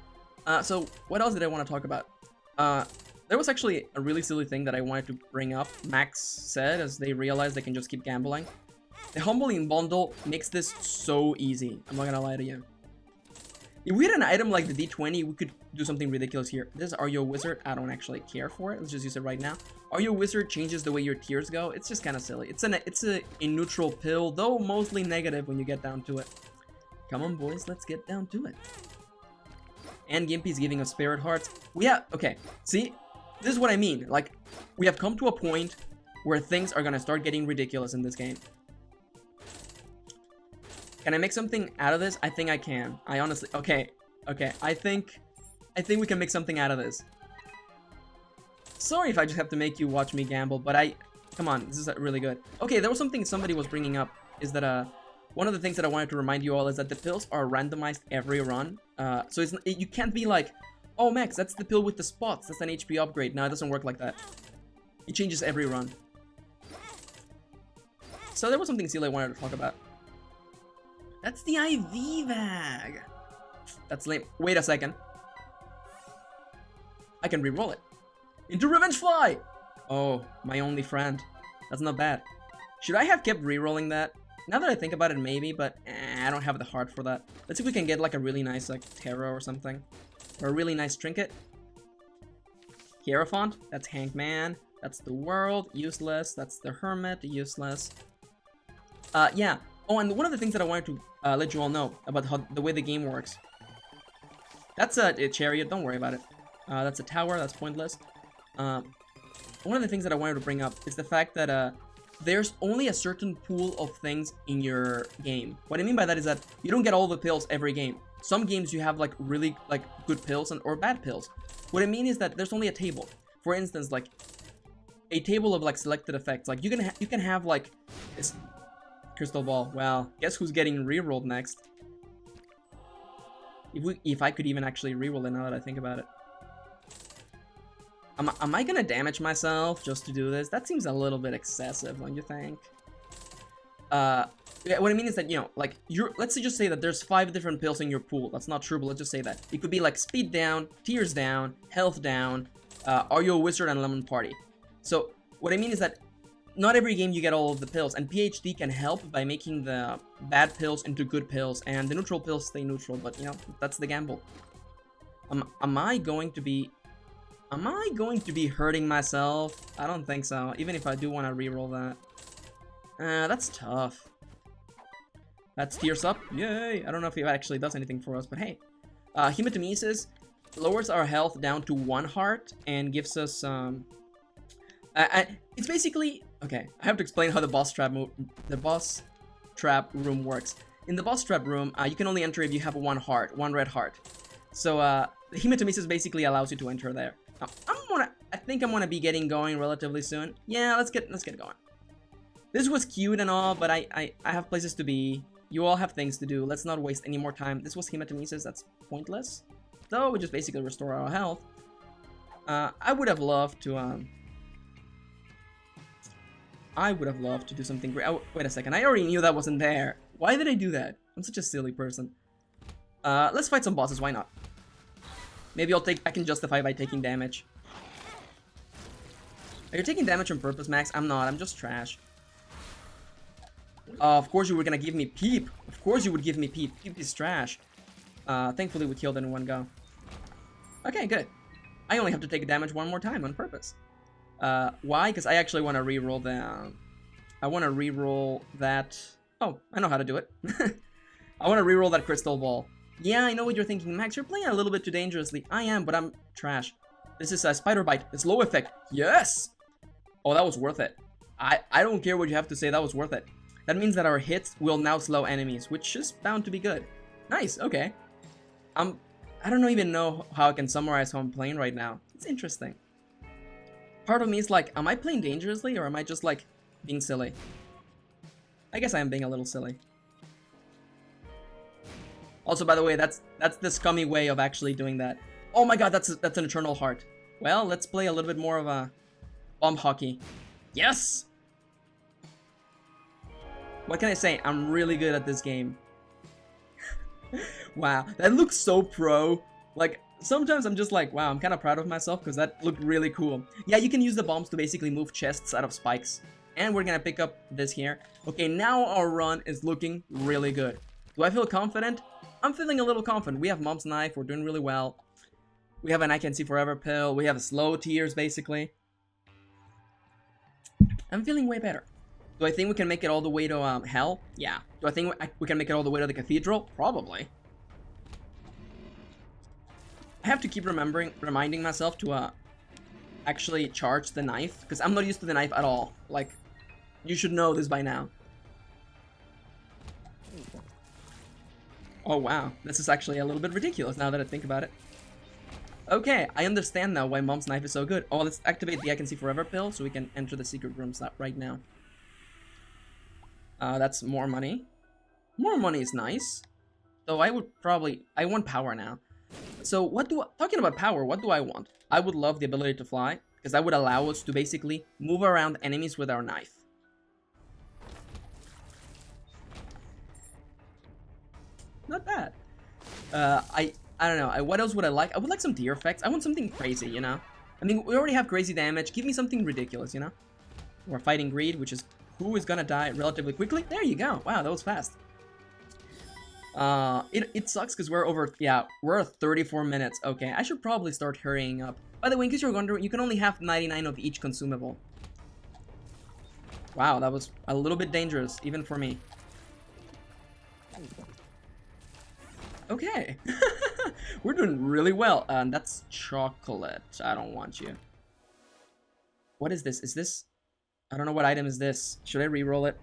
So, what else did I want to talk about? There was actually a really silly thing that I wanted to bring up. Max said, as they realized they can just keep gambling. The Humbling Bundle makes this so easy. I'm not gonna lie to you. If we had an item like the D20, we could do something ridiculous here. This is Are You a Wizard? I don't actually care for it. Let's just use it right now. Are You a Wizard changes the way your tears go. It's just kind of silly. It's a neutral pill, though mostly negative when you get down to it. Come on, boys. Let's get down to it. And Gimpy's giving us Spirit Hearts. Okay, see? This is what I mean. Like, we have come to a point where things are gonna start getting ridiculous in this game. Can I make something out of this? I think I can. I honestly... Okay. I think we can make something out of this. Sorry if I just have to make you watch me gamble, but come on, this is really good. Okay, there was something somebody was bringing up, is that, one of the things that I wanted to remind you all is that the pills are randomized every run. So you can't be like, oh, Max, that's the pill with the spots. That's an HP upgrade. No, it doesn't work like that. It changes every run. So there was something silly I wanted to talk about. That's the IV bag. That's lame. Wait a second. I can re-roll it. Into Revenge Fly! Oh, my only friend. That's not bad. Should I have kept re-rolling that? Now that I think about it, maybe, but I don't have the heart for that. Let's see if we can get like a really nice like tarot or something. Or a really nice trinket. Hierophant. That's Hankman. That's the World. Useless. That's the Hermit. Useless. Yeah. Oh, and one of the things that I wanted to let you all know about the way the game works. That's a chariot, don't worry about it. That's a tower, that's pointless. One one of the things that I wanted to bring up is the fact that there's only a certain pool of things in your game. What I mean by that is that you don't get all the pills every game. Some games you have like really like good pills or bad pills. What I mean is that there's only a table. For instance, like a table of like selected effects. Like you can have like this crystal ball. Well, guess who's getting rerolled next? If I could even actually reroll it now that I think about it. Am I gonna damage myself just to do this? That seems a little bit excessive, don't you think? Yeah, what I mean is that, you know, like, let's just say that there's 5 different pills in your pool. That's not true, but let's just say that. It could be like speed down, tears down, health down, are you a wizard, and lemon party. So, what I mean is that not every game you get all of the pills, and PhD can help by making the bad pills into good pills, and the neutral pills stay neutral, but, you know, that's the gamble. Am I going to be hurting myself? I don't think so, even if I do want to reroll that. That's tough. That's tears up. Yay! I don't know if it actually does anything for us, but hey. Hematemesis lowers our health down to 1 heart and gives us it's basically okay. I have to explain how the boss trap room works. In the boss trap room, you can only enter if you have 1 red heart. So the hematemesis basically allows you to enter there. Now, I think I'm gonna be getting going relatively soon. Yeah, let's get going. This was cute and all, but I have places to be. You all have things to do. Let's not waste any more time. This was hematemesis. That's pointless. So we just basically restore our health. I would have loved to do something great. Oh, wait a second. I already knew that wasn't there. Why did I do that? I'm such a silly person. Let's fight some bosses. Why not? Maybe I can justify by taking damage. Are you taking damage on purpose, Max? I'm not. I'm just trash. Of course you were gonna give me Peep. Of course you would give me Peep. Peep is trash. Thankfully we killed it in one go. Okay, good. I only have to take damage 1 more time on purpose. Why? Because I actually want to reroll the... I want to reroll that... Oh, I know how to do it. I want to reroll that crystal ball. Yeah, I know what you're thinking, Max. You're playing a little bit too dangerously. I am, but I'm trash. This is a spider bite. It's low effect. Yes! Oh, that was worth it. I don't care what you have to say. That was worth it. That means that our hits will now slow enemies, which is bound to be good. Nice, okay. I don't even know how I can summarize how I'm playing right now. It's interesting. Part of me is like, am I playing dangerously or am I just like being silly? I guess I am being a little silly. Also, by the way, that's the scummy way of actually doing that. Oh my god, that's an eternal heart. Well, let's play a little bit more of a bomb hockey. Yes! What can I say? I'm really good at this game. Wow, that looks so pro. Like, sometimes I'm just like, wow, I'm kind of proud of myself because that looked really cool. Yeah, you can use the bombs to basically move chests out of spikes. And we're gonna pick up this here. Okay, now our run is looking really good. Do I feel confident? I'm feeling a little confident. We have Mom's Knife, we're doing really well. We have an I Can See Forever pill. We have a slow tears, basically. I'm feeling way better. Do I think we can make it all the way to hell? Yeah. Do I think we can make it all the way to the cathedral? Probably. I have to keep reminding myself to actually charge the knife, because I'm not used to the knife at all. Like, you should know this by now. Oh wow, this is actually a little bit ridiculous now that I think about it. Okay, I understand now why Mom's Knife is so good. Oh, let's activate the I Can See Forever pill so we can enter the secret rooms right now. That's more money. More money is nice. Though I want power now. So talking about power, what do I want? I would love the ability to fly, because that would allow us to basically move around enemies with our knife. Not bad. I don't know. What else would I like? I would like some tear effects. I want something crazy, you know? I mean, we already have crazy damage. Give me something ridiculous, you know? We're fighting greed, which is who is gonna die relatively quickly. There you go. Wow, that was fast. It sucks because we're at 34 minutes. Okay, I should probably start hurrying up. By the way, in case you're wondering, you can only have 99 of each consumable. Wow, that was a little bit dangerous, even for me. Okay. We're doing really well. That's chocolate. I don't want you. What is this? Is this... I don't know what item is this. Should I re-roll it?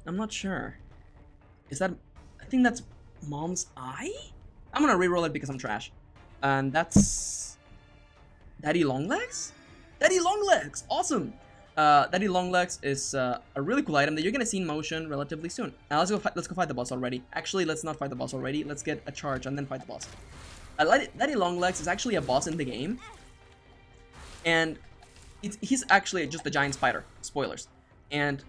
I'm not sure. Is that... I think that's Mom's Eye? I'm gonna re-roll it because I'm trash. And that's... Daddy Longlegs? Daddy Longlegs! Awesome! Daddy Longlegs is a really cool item that you're gonna see in motion relatively soon. Now let's go fight the boss already. Actually, let's not fight the boss already. Let's get a charge and then fight the boss. Daddy Longlegs is actually a boss in the game. And he's actually just a giant spider. Spoilers. And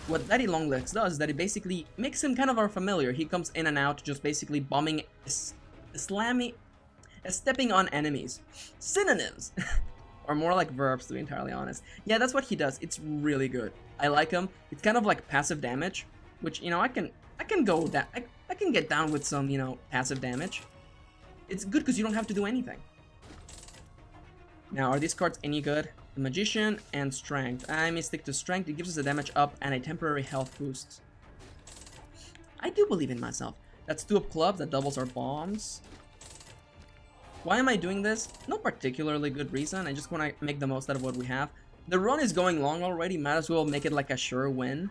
what Daddy Longlegs does is that it basically makes him kind of our familiar. He comes in and out just basically bombing, stepping on enemies. Synonyms! Or more like verbs, to be entirely honest. Yeah, that's what he does. It's really good. I like him. It's kind of like passive damage, which, you know, I can go that I can get down with some, you know, passive damage. It's good because you don't have to do anything. Now, are these cards any good? The Magician and Strength. I may stick to Strength. It gives us a damage up and a temporary health boost. I do believe in myself. That's 2 of clubs. That doubles our bombs. Why am I doing this? No particularly good reason. I just want to make the most out of what we have. The run is going long already. Might as well make it like a sure win.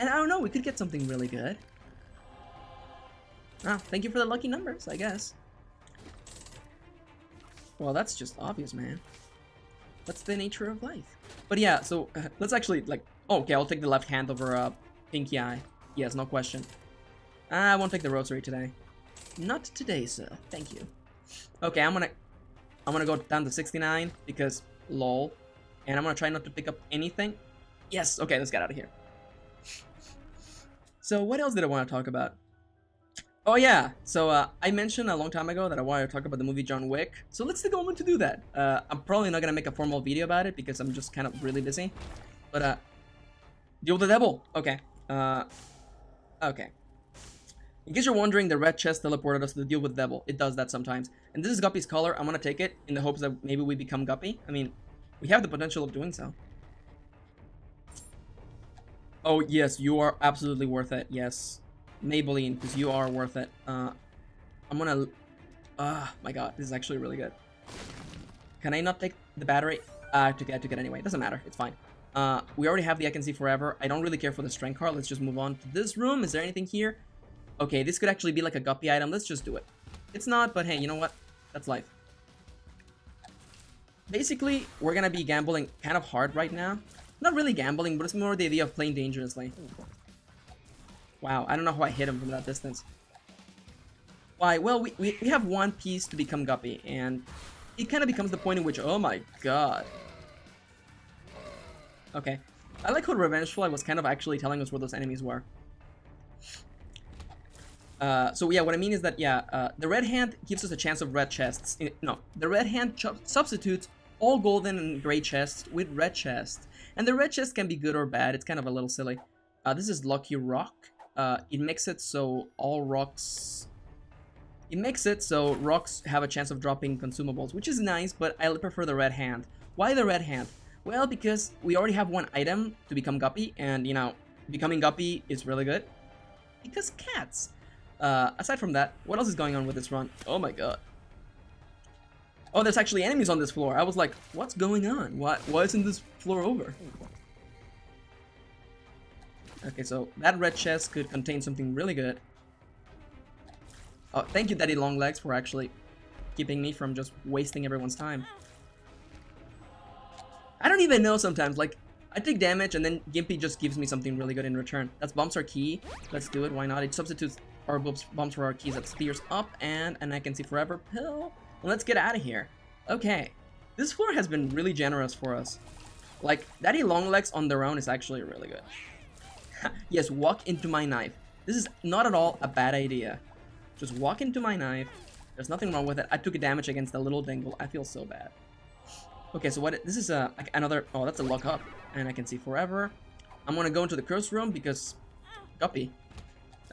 And I don't know. We could get something really good. Ah, thank you for the lucky numbers, I guess. Well, that's just obvious, man. That's the nature of life. But yeah, so let's actually like... Oh, okay, I'll take the left hand over Pinky Eye. Yes, no question. I won't take the rosary today. Not today, sir. Thank you. Okay, I'm gonna go down to 69 because lol. And I'm gonna try not to pick up anything. Yes, okay, let's get out of here. So what else did I want to talk about? Oh yeah, so I mentioned a long time ago that I wanted to talk about the movie John Wick. So let's take a moment to do that. I'm probably not gonna make a formal video about it because I'm just kind of really busy. But deal with the devil. Okay. Okay. In case you're wondering, the red chest teleported us to the deal with the devil. It does that sometimes. And this is Guppy's color. I'm gonna take it in the hopes that maybe we become Guppy. I mean, we have the potential of doing so. Oh yes, you are absolutely worth it. Yes. Maybelline, because you are worth it. I'm gonna... my god, this is actually really good. Can I not take the battery? I took it anyway. It doesn't matter. It's fine. We already have the I Can See Forever. I don't really care for the strength card. Let's just move on to this room. Is there anything here? Okay, this could actually be like a Guppy item. Let's just do it. It's not, but hey, you know what? That's life. Basically, we're gonna be gambling kind of hard right now. Not really gambling, but it's more the idea of playing dangerously. Wow, I don't know how I hit him from that distance. Why? Well, we have one piece to become Guppy, and it kind of becomes the point in which, oh my god. Okay. I like how Revengeful I was kind of actually telling us where those enemies were. So yeah, what I mean is that, yeah, the red hand gives us a chance of red chests. No, the red hand substitutes all golden and gray chests with red chests. And the red chest can be good or bad. It's kind of a little silly. This is Lucky Rock. It makes it so all rocks... It makes it so rocks have a chance of dropping consumables, which is nice, but I prefer the red hand. Why the red hand? Well, because we already have one item to become Guppy, and, you know, becoming Guppy is really good. Because cats. Aside from that, what else is going on with this run? Oh my god. Oh, there's actually enemies on this floor. I was like, what's going on? Why isn't this floor over? Okay, so that red chest could contain something really good. Oh, thank you, Daddy Longlegs, for actually keeping me from just wasting everyone's time. I don't even know sometimes, like, I take damage and then Gimpy just gives me something really good in return. That's bumps our key. Let's do it, why not? It substitutes our bumps for our keys. That steers up and I Can See Forever pill. And let's get out of here. Okay, this floor has been really generous for us. Like, Daddy Longlegs on their own is actually really good. Yes, walk into my knife. This is not at all a bad idea. Just walk into my knife. There's nothing wrong with it. I took a damage against a little dingle. I feel so bad. Okay, so what? This is another... Oh, that's a lock up. And I Can See Forever. I'm gonna go into the curse room because... Guppy.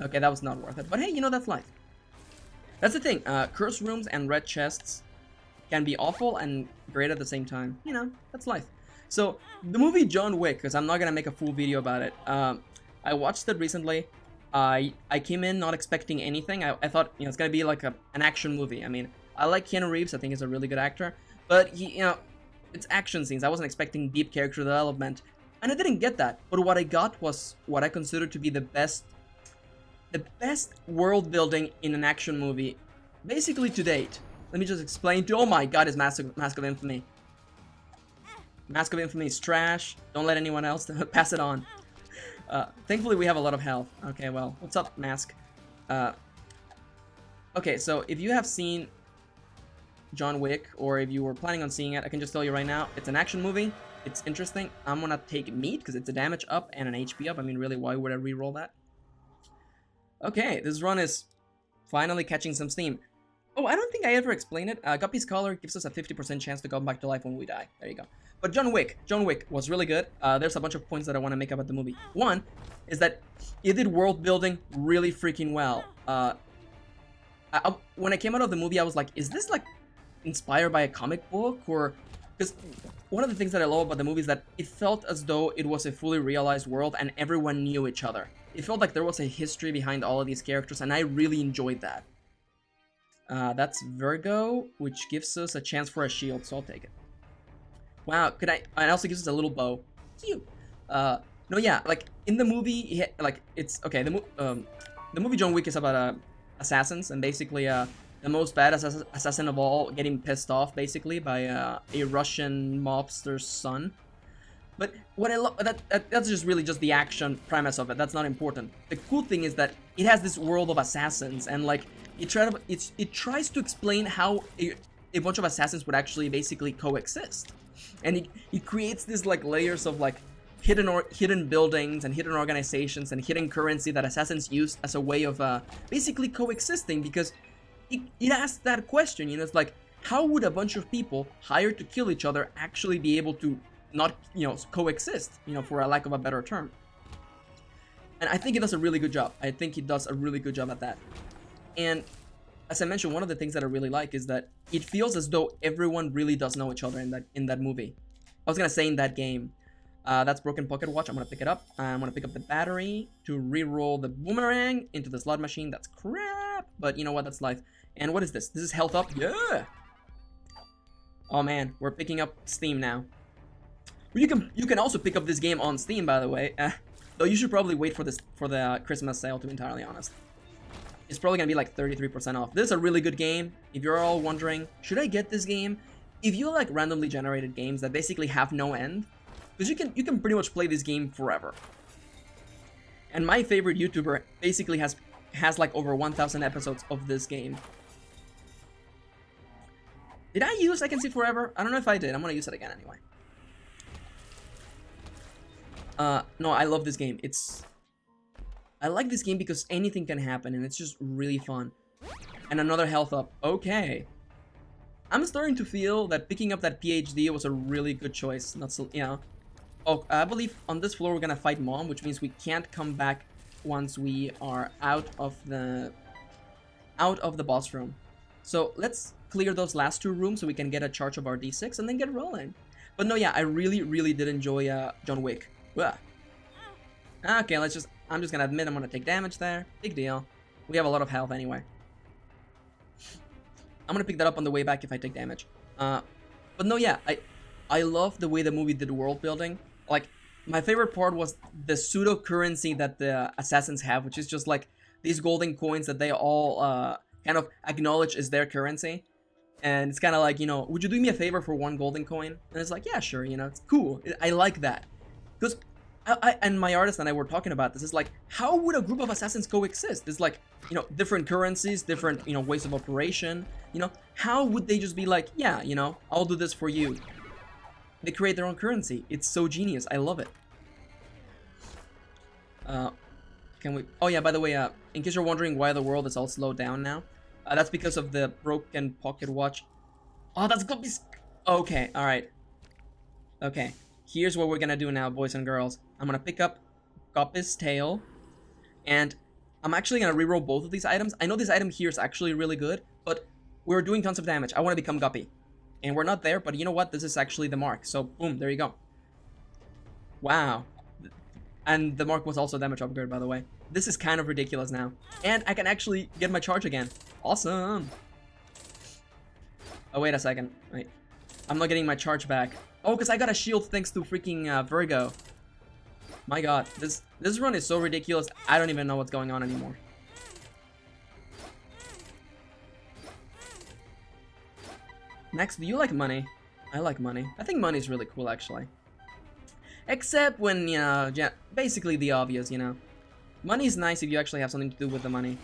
Okay, that was not worth it. But hey, you know, that's life. That's the thing. Curse rooms and red chests can be awful and great at the same time. You know, that's life. So, the movie John Wick, because I'm not gonna make a full video about it. I watched it recently. I came in not expecting anything. I thought, you know, it's gonna be like an action movie. I mean, I like Keanu Reeves. I think he's a really good actor. But he, you know, it's action scenes. I wasn't expecting deep character development, and I didn't get that. But what I got was what I consider to be the best world building in an action movie, basically to date. Let me just explain to. Oh my God, is Mask of Infamy. Mask of Infamy is trash. Don't let anyone else pass it on. Thankfully, we have a lot of health. Okay, well, what's up, Mask? Okay, so if you have seen John Wick, or if you were planning on seeing it, I can just tell you right now, it's an action movie. It's interesting. I'm gonna take meat because it's a damage up and an HP up. I mean, really, why would I re-roll that? Okay, this run is finally catching some steam. Oh, I don't think I ever explained it. Guppy's collar gives us a 50% chance to come back to life when we die. There you go. But John Wick was really good. There's a bunch of points that I want to make about the movie. One is that it did world building really freaking well. When I came out of the movie, I was like, is this like inspired by a comic book? Or because one of the things that I love about the movie is that it felt as though it was a fully realized world and everyone knew each other. It felt like there was a history behind all of these characters, and I really enjoyed that. That's Virgo, which gives us a chance for a shield, so I'll take it. Wow, could I? And also gives us a little bow. Cute. No, yeah, like in the movie, like it's okay. The movie John Wick is about assassins, and basically the most badass assassin of all getting pissed off basically by a Russian mobster's son. But what I love, that's just really just the action premise of it. That's not important. The cool thing is that it has this world of assassins, and like it tries to explain how a bunch of assassins would actually basically coexist, and it creates these like layers of like hidden buildings and hidden organizations and hidden currency that assassins use as a way of basically coexisting, because it asks that question. You know, it's like, how would a bunch of people hired to kill each other actually be able to not, you know, coexist, you know, for a lack of a better term. And I think it does a really good job. I think it does a really good job at that. And as I mentioned, one of the things that I really like is that it feels as though everyone really does know each other in that movie. I was gonna say in that game. That's Broken Pocket Watch. I'm gonna pick it up. I'm gonna pick up the battery to re-roll the boomerang into the slot machine. That's crap, but you know what? That's life. And what is this? This is health up. Yeah. Oh man, we're picking up Steam now. You can also pick up this game on Steam, by the way. Though you should probably wait for the Christmas sale, to be entirely honest. It's probably gonna be like 33% off. This is a really good game. If you're all wondering, should I get this game? If you like randomly generated games that basically have no end, because you can pretty much play this game forever. And my favorite YouTuber basically has like over 1,000 episodes of this game. Did I use I Can See Forever? I don't know if I did. I'm gonna use it again anyway. No, I love this game. I like this game because anything can happen, and it's just really fun. And another health up. Okay. I'm starting to feel that picking up that PhD was a really good choice. Not so, you know. Oh, I believe on this floor we're gonna fight Mom, which means we can't come back once we are out of the boss room. So let's clear those last two rooms so we can get a charge of our D6 and then get rolling. But no, yeah, I really did enjoy John Wick. Ugh. Okay, I'm just gonna admit I'm gonna take damage there. Big deal. We have a lot of health anyway. I'm gonna pick that up on the way back if I take damage. But no, yeah, I love the way the movie did world building. Like, my favorite part was the pseudo currency that the assassins have, which is just like these golden coins that they all kind of acknowledge is their currency. And it's kind of like, you know, would you do me a favor for one golden coin? And it's like, yeah, sure, you know, it's cool. I like that. Because I and my artist and I were talking about this. It's like, how would a group of assassins coexist? It's like, you know, different currencies, different, you know, ways of operation. You know, how would they just be like, yeah, you know, I'll do this for you? They create their own currency. It's so genius. I love it. Can we? Oh yeah, by the way, in case you're wondering why the world is all slowed down now, that's because of the broken pocket watch. Oh, that's gonna be. Okay, all right. Okay, here's what we're gonna do now, boys and girls. I'm gonna pick up Guppy's tail, and I'm actually gonna reroll both of these items. I know this item here is actually really good, but we're doing tons of damage. I want to become Guppy, and we're not there. But you know what? This is actually the mark. So boom, there you go. Wow. And the mark was also damage upgrade, by the way. This is kind of ridiculous now. And I can actually get my charge again. Awesome. Oh, wait a second. Wait. I'm not getting my charge back. Oh, because I got a shield thanks to freaking Virgo. My god, this run is so ridiculous. I don't even know what's going on anymore. Next, do you like money? I like money. I think money is really cool, actually. Except when, you know, basically the obvious, you know. Money is nice if you actually have something to do with the money.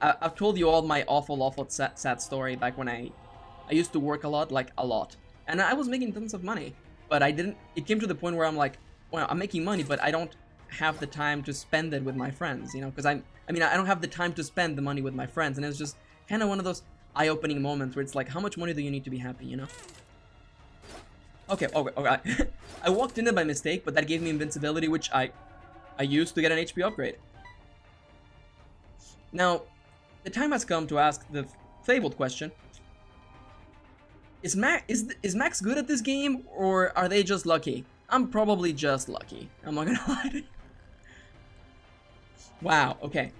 I've told you all my awful sad story back when I used to work a lot, like a lot. And I was making tons of money. But I didn't, it came to the point where I'm like, well, I'm making money, but I don't have the time to spend it with my friends, you know? Because I don't have the time to spend the money with my friends. And it was just kind of one of those eye-opening moments where it's like, how much money do you need to be happy, you know? Okay. I walked in it by mistake, but that gave me invincibility, which I used to get an HP upgrade. Now, the time has come to ask the fabled question. Is Max good at this game, or are they just lucky? I'm probably just lucky. I'm not gonna lie to you. Wow, okay.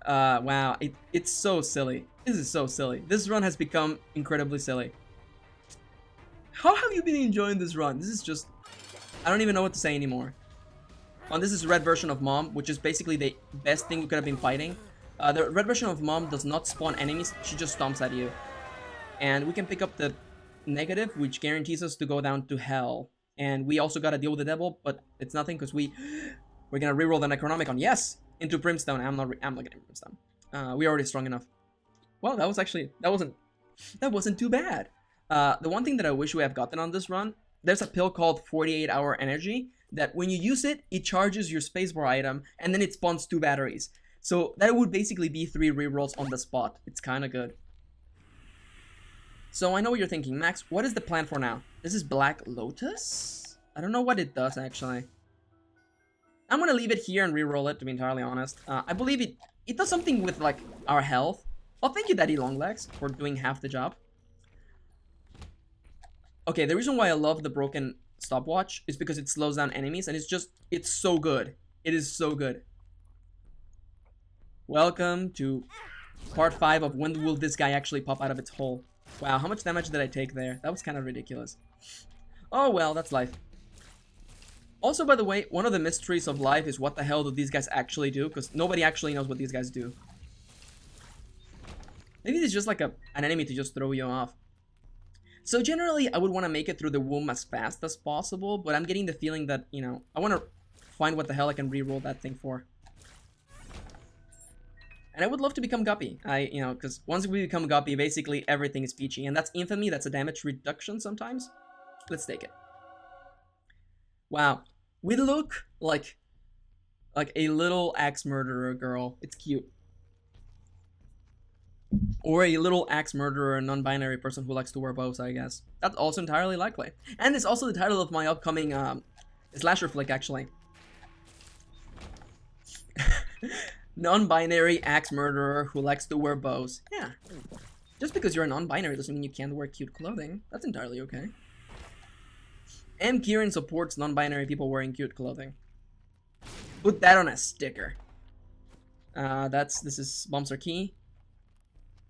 Wow, it's so silly. This is so silly. This run has become incredibly silly. How have you been enjoying this run? This is just... I don't even know what to say anymore. This is red version of Mom, which is basically the best thing you could have been fighting. The red version of Mom does not spawn enemies, she just stomps at you. And we can pick up the negative, which guarantees us to go down to hell. And we also gotta deal with the devil, but it's nothing because we're gonna reroll the Necronomicon. Yes! Into Brimstone. I'm not getting Brimstone. We're already strong enough. Well, that wasn't too bad. The one thing that I wish we have gotten on this run, there's a pill called 48-hour energy that when you use it, it charges your spacebar item and then it spawns 2 batteries. So that would basically be 3 rerolls on the spot. It's kind of good. So I know what you're thinking, Max. What is the plan for now? This is Black Lotus? I don't know what it does actually. I'm gonna leave it here and reroll it, to be entirely honest. I believe it does something with like our health. Oh, thank you, Daddy Longlegs, for doing half the job. Okay, the reason why I love the broken stopwatch is because it slows down enemies, and it's so good. It is so good. Welcome to part 5 of when will this guy actually pop out of its hole. Wow, how much damage did I take there? That was kind of ridiculous. Oh well, that's life. Also, by the way, one of the mysteries of life is what the hell do these guys actually do? Because nobody actually knows what these guys do. Maybe it's just like an enemy to just throw you off. So generally, I would want to make it through the womb as fast as possible, but I'm getting the feeling that, you know, I want to find what the hell I can reroll that thing for. And I would love to become Guppy. You know, because once we become Guppy, basically everything is peachy. And that's infamy, that's a damage reduction sometimes. Let's take it. Wow. We look like a little axe murderer girl. It's cute. Or a little axe murderer, non-binary person who likes to wear bows, I guess. That's also entirely likely. And it's also the title of my upcoming slasher flick, actually. Non-binary axe murderer who likes to wear bows. Yeah. Just because you're a non-binary doesn't mean you can't wear cute clothing. That's entirely okay. M. Kieran supports non-binary people wearing cute clothing. Put that on a sticker. This is bombs are key.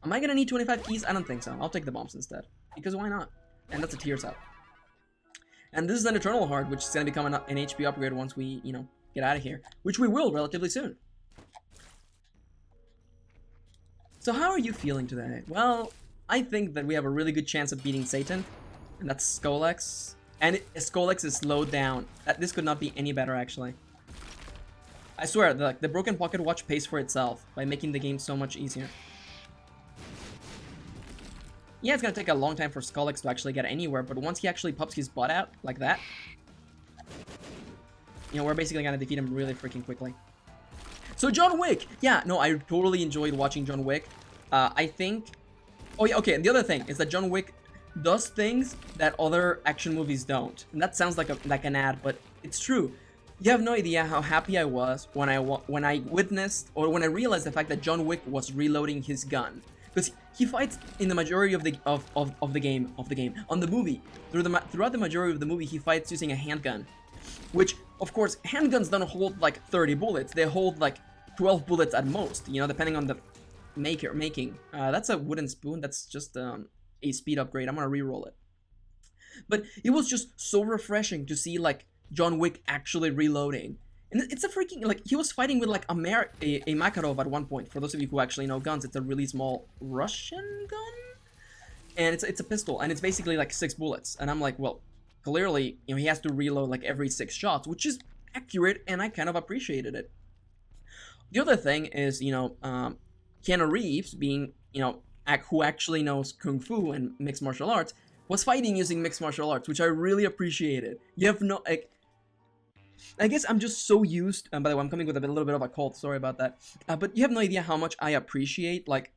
Am I gonna need 25 keys? I don't think so. I'll take the bombs instead. Because why not? And that's a tears out. And this is an Eternal Heart, which is gonna become an HP upgrade once we, you know, get out of here. Which we will relatively soon. So how are you feeling today? Well, I think that we have a really good chance of beating Satan. And that's Skolex. And Skolex is slowed down. This could not be any better, actually. I swear, the Broken Pocket Watch pays for itself by making the game so much easier. Yeah, it's gonna take a long time for Skolex to actually get anywhere, but once he actually pops his butt out, like that, you know, we're basically gonna defeat him really freaking quickly. So John Wick! Yeah, no, I totally enjoyed watching John Wick. I think... Oh yeah, okay, and the other thing is that John Wick does things that other action movies don't. And that sounds like an ad, but it's true. You have no idea how happy I was when I witnessed, or when I realized the fact that John Wick was reloading his gun. Because he fights in the majority of the game on the movie. Throughout the majority of the movie, he fights using a handgun, which of course handguns don't hold like 30 bullets. They hold like 12 bullets at most. You know, depending on the making. That's a wooden spoon. That's just a a speed upgrade. I'm gonna re-roll it. But it was just so refreshing to see like John Wick actually reloading. And it's a freaking, like, he was fighting with like a Makarov at one point. For those of you who actually know guns, it's a really small Russian gun, and it's a pistol, and it's basically like 6 bullets. And I'm like, well, clearly, you know, he has to reload like every 6 shots, which is accurate, and I kind of appreciated it. The other thing is, you know, Keanu Reeves, being, you know, who actually knows Kung Fu and mixed martial arts, was fighting using mixed martial arts, which I really appreciated. You have no, like, I guess I'm just so used, by the way, I'm coming with a little bit of a cold, sorry about that, but you have no idea how much I appreciate, like,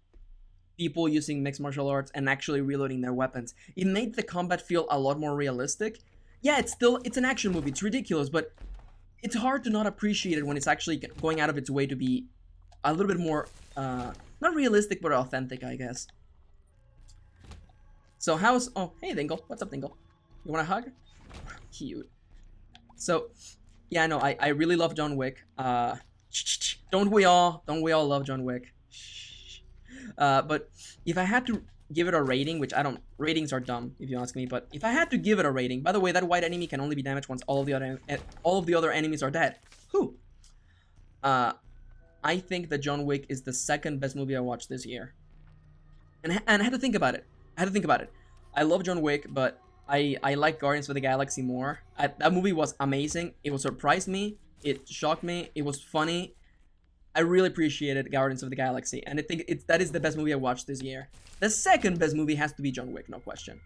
people using mixed martial arts and actually reloading their weapons. It made the combat feel a lot more realistic. Yeah, it's an action movie, it's ridiculous, but it's hard to not appreciate it when it's actually going out of its way to be a little bit more, not realistic, but authentic, I guess. So how's, oh, hey Dingle, what's up Dingle? You want a hug? Cute. So, yeah, no, I really love John Wick. Don't we all love John Wick? But if I had to give it a rating, which I don't, ratings are dumb if you ask me, but if I had to give it a rating, by the way, that white enemy can only be damaged once all of the other enemies are dead. Whew. I think that John Wick is the second best movie I watched this year. And I had to think about it. I love John Wick, but I like Guardians of the Galaxy more. That movie was amazing. It surprised me. It shocked me. It was funny. I really appreciated Guardians of the Galaxy, and I think that is the best movie I watched this year. The second best movie has to be John Wick, no question.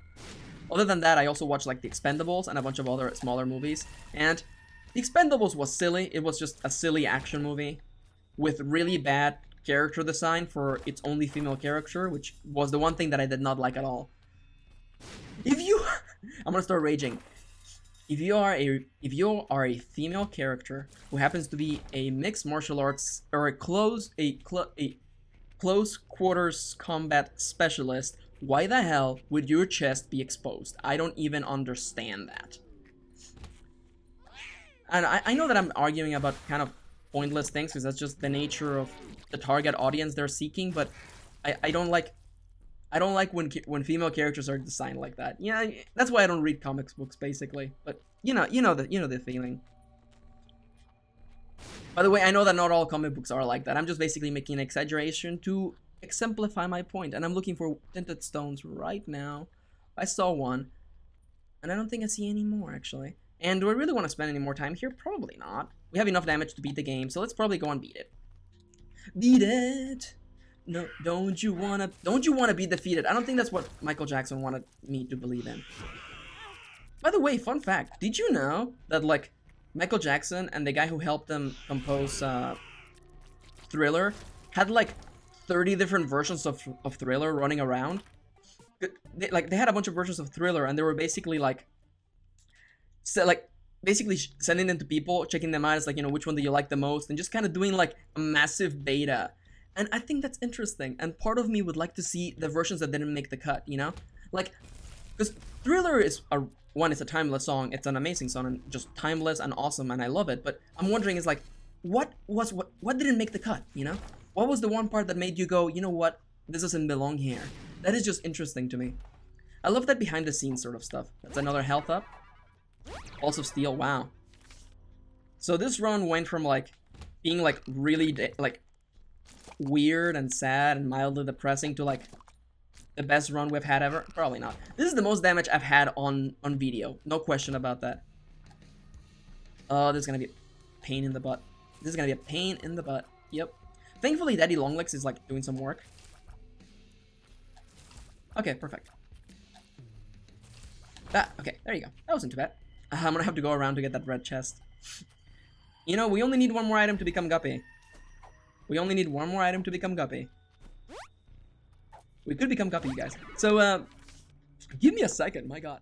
Other than that, I also watched like The Expendables and a bunch of other smaller movies, and The Expendables was silly. It was just a silly action movie with really bad character design for its only female character, which was the one thing that I did not like at all. If you I'm gonna start raging. If you are a female character who happens to be a mixed martial arts or a close quarters combat specialist, why the hell would your chest be exposed? I don't even understand that. And I know that I'm arguing about kind of pointless things because that's just the nature of the target audience they're seeking, but I don't like when female characters are designed like that. Yeah, that's why I don't read comics books basically. But you know the feeling. By the way, I know that not all comic books are like that. I'm just basically making an exaggeration to exemplify my point. And I'm looking for tinted stones right now. I saw one, and I don't think I see any more actually. And do I really want to spend any more time here? Probably not. We have enough damage to beat the game, so let's probably go and beat it. Beat it. No, don't you wanna be defeated? I don't think that's what Michael Jackson wanted me to believe in. By the way, fun fact, did you know that like Michael Jackson and the guy who helped him compose Thriller had like 30 different versions of Thriller running around? They had a bunch of versions of Thriller, and they were basically like basically sending them to people, checking them out as like, you know, which one do you like the most, and just kind of doing like a massive beta. And I think that's interesting, and part of me would like to see the versions that didn't make the cut, you know? Like, because Thriller is it's a timeless song, it's an amazing song, and just timeless and awesome, and I love it, but I'm wondering is like, what didn't make the cut, you know? What was the one part that made you go, you know what, this doesn't belong here? That is just interesting to me. I love that behind the scenes sort of stuff. That's another health up. Pulse of Steel, wow. So this run went from like, being like really, like, weird and sad and mildly depressing to like the best run we've had ever. Probably not. This is the most damage I've had on video, no question about that. Oh, this is gonna be a pain in the butt. Yep. Thankfully Daddy Longlegs is like doing some work. Okay, perfect. Okay, there you go. That wasn't too bad. I'm gonna have to go around to get that red chest. You know, we only need one more item to become Guppy. We could become Guppy, you guys. So, give me a second, my god.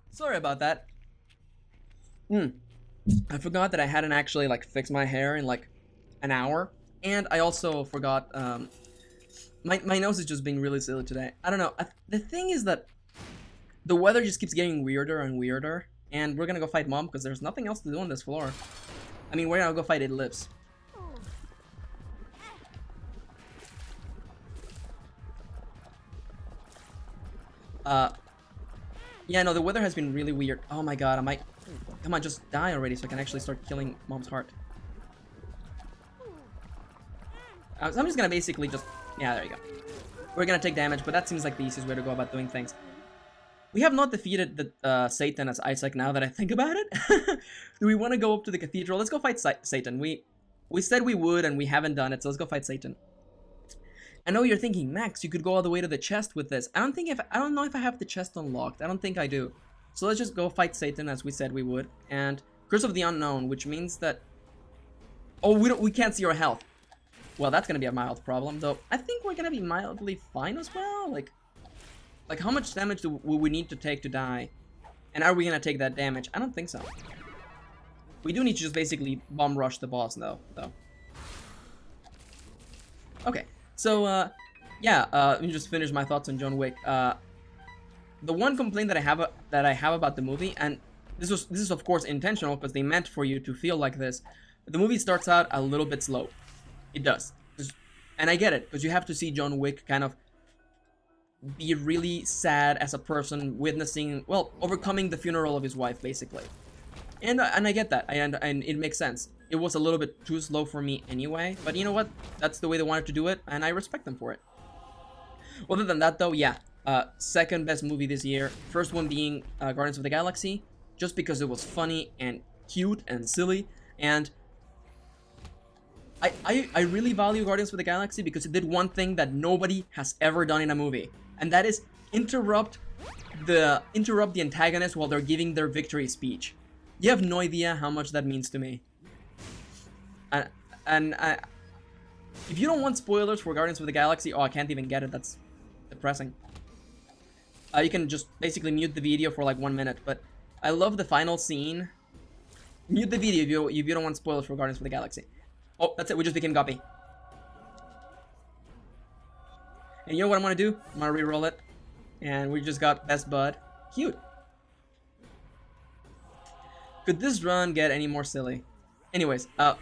Sorry about that. I forgot that I hadn't actually, like, fixed my hair in, like, an hour. And I also forgot, my nose is just being really silly today. I don't know. The thing is that the weather just keeps getting weirder and weirder. And we're gonna go fight Mom, because there's nothing else to do on this floor. I mean, we're gonna go fight Eclipse. Yeah, no, the weather has been really weird. Oh my god, I might... Come on, just die already so I can actually start killing Mom's heart. So I'm just gonna basically just... Yeah, there you go. We're gonna take damage, but that seems like the easiest way to go about doing things. We have not defeated the Satan as Isaac now that I think about it. Do we want to go up to the cathedral? Let's go fight Satan. We said we would, and we haven't done it, so let's go fight Satan. I know you're thinking, Max, you could go all the way to the chest with this. I don't know if I have the chest unlocked. I don't think I do. So let's just go fight Satan as we said we would. And Curse of the Unknown, which means that... Oh, we can't see our health. Well, that's gonna be a mild problem, though. I think we're gonna be mildly fine as well. Like how much damage will we need to take to die? And are we gonna take that damage? I don't think so. We do need to just basically bomb rush the boss, though. Okay. So, yeah, let me just finish my thoughts on John Wick. The one complaint that I have about the movie, and this is of course intentional because they meant for you to feel like this. The movie starts out a little bit slow. It does, and I get it because you have to see John Wick kind of be really sad as a person, witnessing, well, overcoming the funeral of his wife, basically. And I get that, and it makes sense. It was a little bit too slow for me anyway, but you know what? That's the way they wanted to do it, and I respect them for it. Other than that, though, yeah, second best movie this year. First one being Guardians of the Galaxy, just because it was funny and cute and silly, and I really value Guardians of the Galaxy because it did one thing that nobody has ever done in a movie, and that is interrupt the antagonist while they're giving their victory speech. You have no idea how much that means to me. And if you don't want spoilers for Guardians of the Galaxy, oh, I can't even get it. That's depressing. You can just basically mute the video for like 1 minute, but I love the final scene. Mute the video if you don't want spoilers for Guardians of the Galaxy. Oh, that's it. We just became Guppy. And you know what I'm gonna do? I'm gonna reroll it. And we just got Best Bud. Cute. Could this run get any more silly? Anyways, what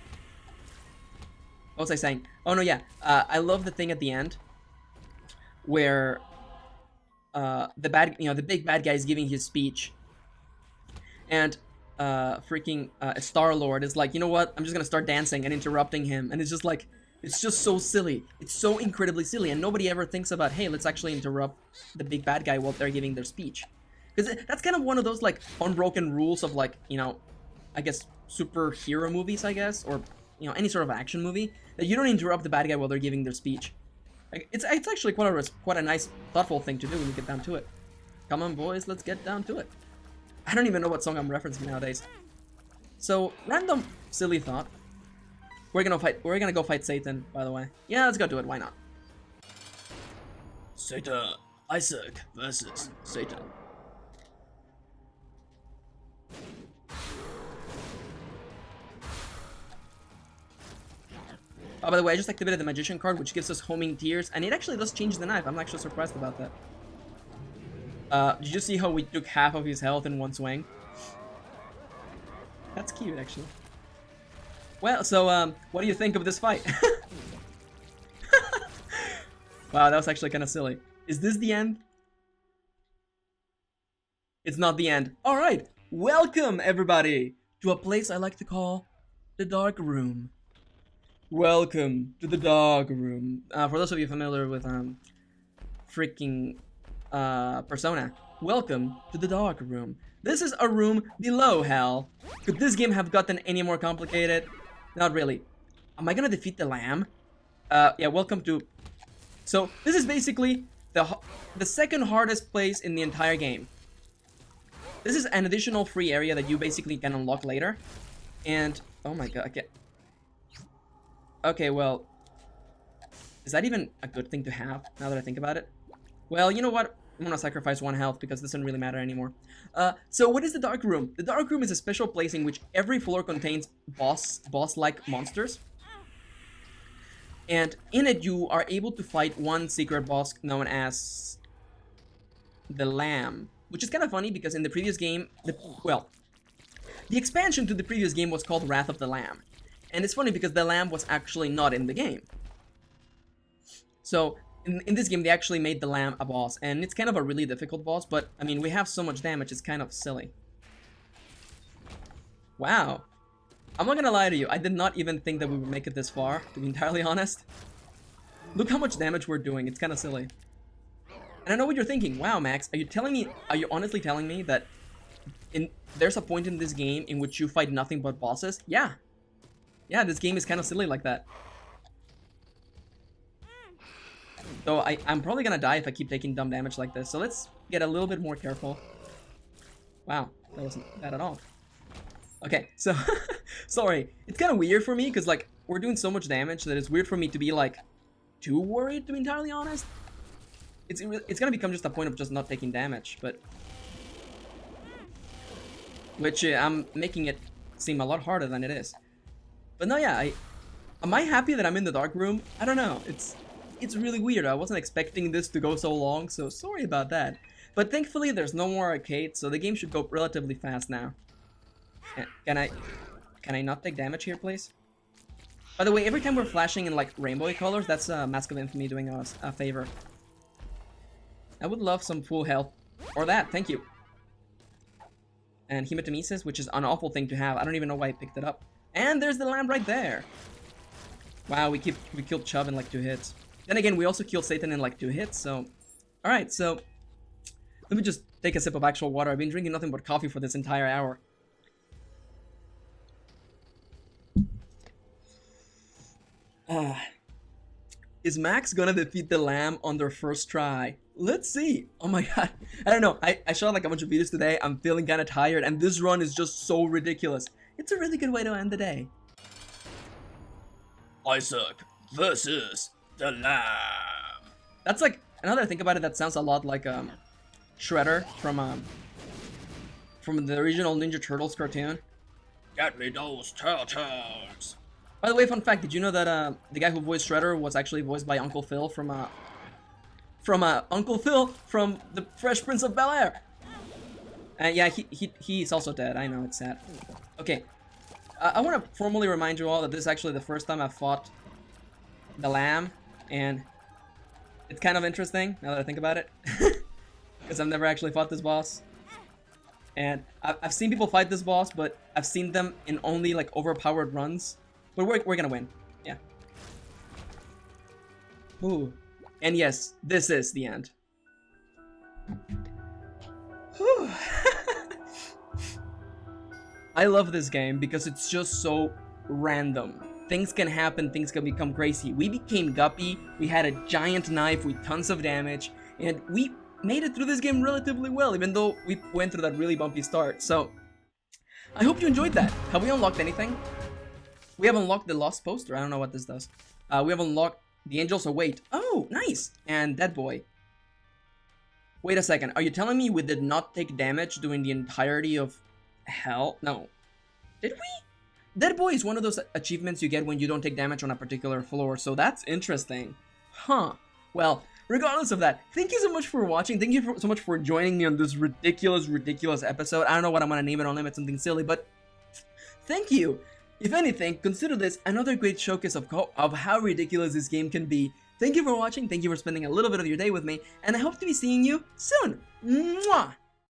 was I saying? Oh no, yeah. I love the thing at the end where the big bad guy is giving his speech, and freaking Star-Lord is like, you know what? I'm just gonna start dancing and interrupting him, and it's just like, it's just so silly. It's so incredibly silly, and nobody ever thinks about, hey, let's actually interrupt the big bad guy while they're giving their speech. Because that's kind of one of those, like, unbroken rules of, like, you know, I guess, superhero movies, I guess, or, you know, any sort of action movie, that you don't interrupt the bad guy while they're giving their speech. Like, it's actually quite a nice, thoughtful thing to do when you get down to it. Come on, boys, let's get down to it. I don't even know what song I'm referencing nowadays. So, random, silly thought. We're gonna go fight Satan, by the way. Yeah, let's go do it, why not? Satan, Isaac versus Satan. Oh, by the way, I just activated the Magician card, which gives us Homing Tears, and it actually does change the knife. I'm actually surprised about that. Did you see how we took half of his health in one swing? That's cute, actually. Well, so, what do you think of this fight? Wow, that was actually kind of silly. Is this the end? It's not the end. Alright, welcome, everybody, to a place I like to call the Dark Room. Welcome to the Dark Room. For those of you familiar with freaking Persona, welcome to the Dark Room. This is a room below hell. Could this game have gotten any more complicated? Not really. Am I gonna defeat the lamb? Yeah, welcome to... So, this is basically the second hardest place in the entire game. This is an additional free area that you basically can unlock later. And, oh my god, okay. Okay, well, is that even a good thing to have, now that I think about it? Well, you know what? I'm gonna sacrifice 1 health because this doesn't really matter anymore. So what is the Dark Room? The Dark Room is a special place in which every floor contains boss-like monsters. And in it, you are able to fight one secret boss known as the Lamb. Which is kind of funny because in the previous game, well, The expansion to the previous game was called Wrath of the Lamb. And it's funny because the lamb was actually not in the game. So, in this game, they actually made the lamb a boss. And it's kind of a really difficult boss, but, I mean, we have so much damage, it's kind of silly. Wow. I'm not gonna lie to you, I did not even think that we would make it this far, to be entirely honest. Look how much damage we're doing, it's kind of silly. And I know what you're thinking, wow, Max, are you honestly telling me that there's a point in this game in which you fight nothing but bosses? Yeah. Yeah, this game is kind of silly like that. So I'm probably gonna die if I keep taking dumb damage like this. So let's get a little bit more careful. Wow, that wasn't bad at all. Okay, so sorry. It's kind of weird for me because like we're doing so much damage that it's weird for me to be like too worried, to be entirely honest. It's gonna become just a point of just not taking damage, but which I'm making it seem a lot harder than it is. But no, yeah, am I happy that I'm in the dark room? I don't know. It's really weird. I wasn't expecting this to go so long, so sorry about that. But thankfully, there's no more arcade, so the game should go relatively fast now. Can I not take damage here, please? By the way, every time we're flashing in like rainbow colors, that's Mask of Infamy doing us a favor. I would love some full health, or that. Thank you. And hematemesis, which is an awful thing to have. I don't even know why I picked it up. And there's the lamb right there. Wow, we killed Chubb in like 2 hits. Then again, we also killed Satan in like 2 hits, so... Alright, so... Let me just take a sip of actual water. I've been drinking nothing but coffee for this entire hour. Is Max gonna defeat the lamb on their first try? Let's see. Oh my god. I don't know. I shot like a bunch of videos today. I'm feeling kind of tired, and this run is just so ridiculous. It's a really good way to end the day. Isaac versus the lamb. That's like, another thing about it, that sounds a lot like Shredder from the original Ninja Turtles cartoon. Get me those turtles. By the way, fun fact, did you know that the guy who voiced Shredder was actually voiced by Uncle Phil from Uncle Phil from The Fresh Prince of Bel-Air? Yeah, he's also dead. I know, it's sad. Okay, I want to formally remind you all that this is actually the first time I've fought the lamb, and it's kind of interesting now that I think about it, because I've never actually fought this boss. And I've seen people fight this boss, but I've seen them in only like overpowered runs. But we're gonna win, yeah. Ooh, and yes, this is the end. Whew. I love this game because it's just so random. Things can happen, things can become crazy. We became Guppy, we had a giant knife with tons of damage, and we made it through this game relatively well, even though we went through that really bumpy start. So, I hope you enjoyed that. Have we unlocked anything? We have unlocked the Lost Poster. I don't know what this does. We have unlocked the Angels Await. Oh, nice! And Dead Boy. Wait a second. Are you telling me we did not take damage during the entirety of Hell? No. Did we? Dead Boy is one of those achievements you get when you don't take damage on a particular floor, so that's interesting. Huh. Well, regardless of that, thank you so much for watching. Thank you so much for joining me on this ridiculous episode. I don't know what I'm gonna name it. I'll name it something silly, but thank you. If anything, consider this another great showcase of how ridiculous this game can be. Thank you for watching, thank you for spending a little bit of your day with me, and I hope to be seeing you soon. Mwah!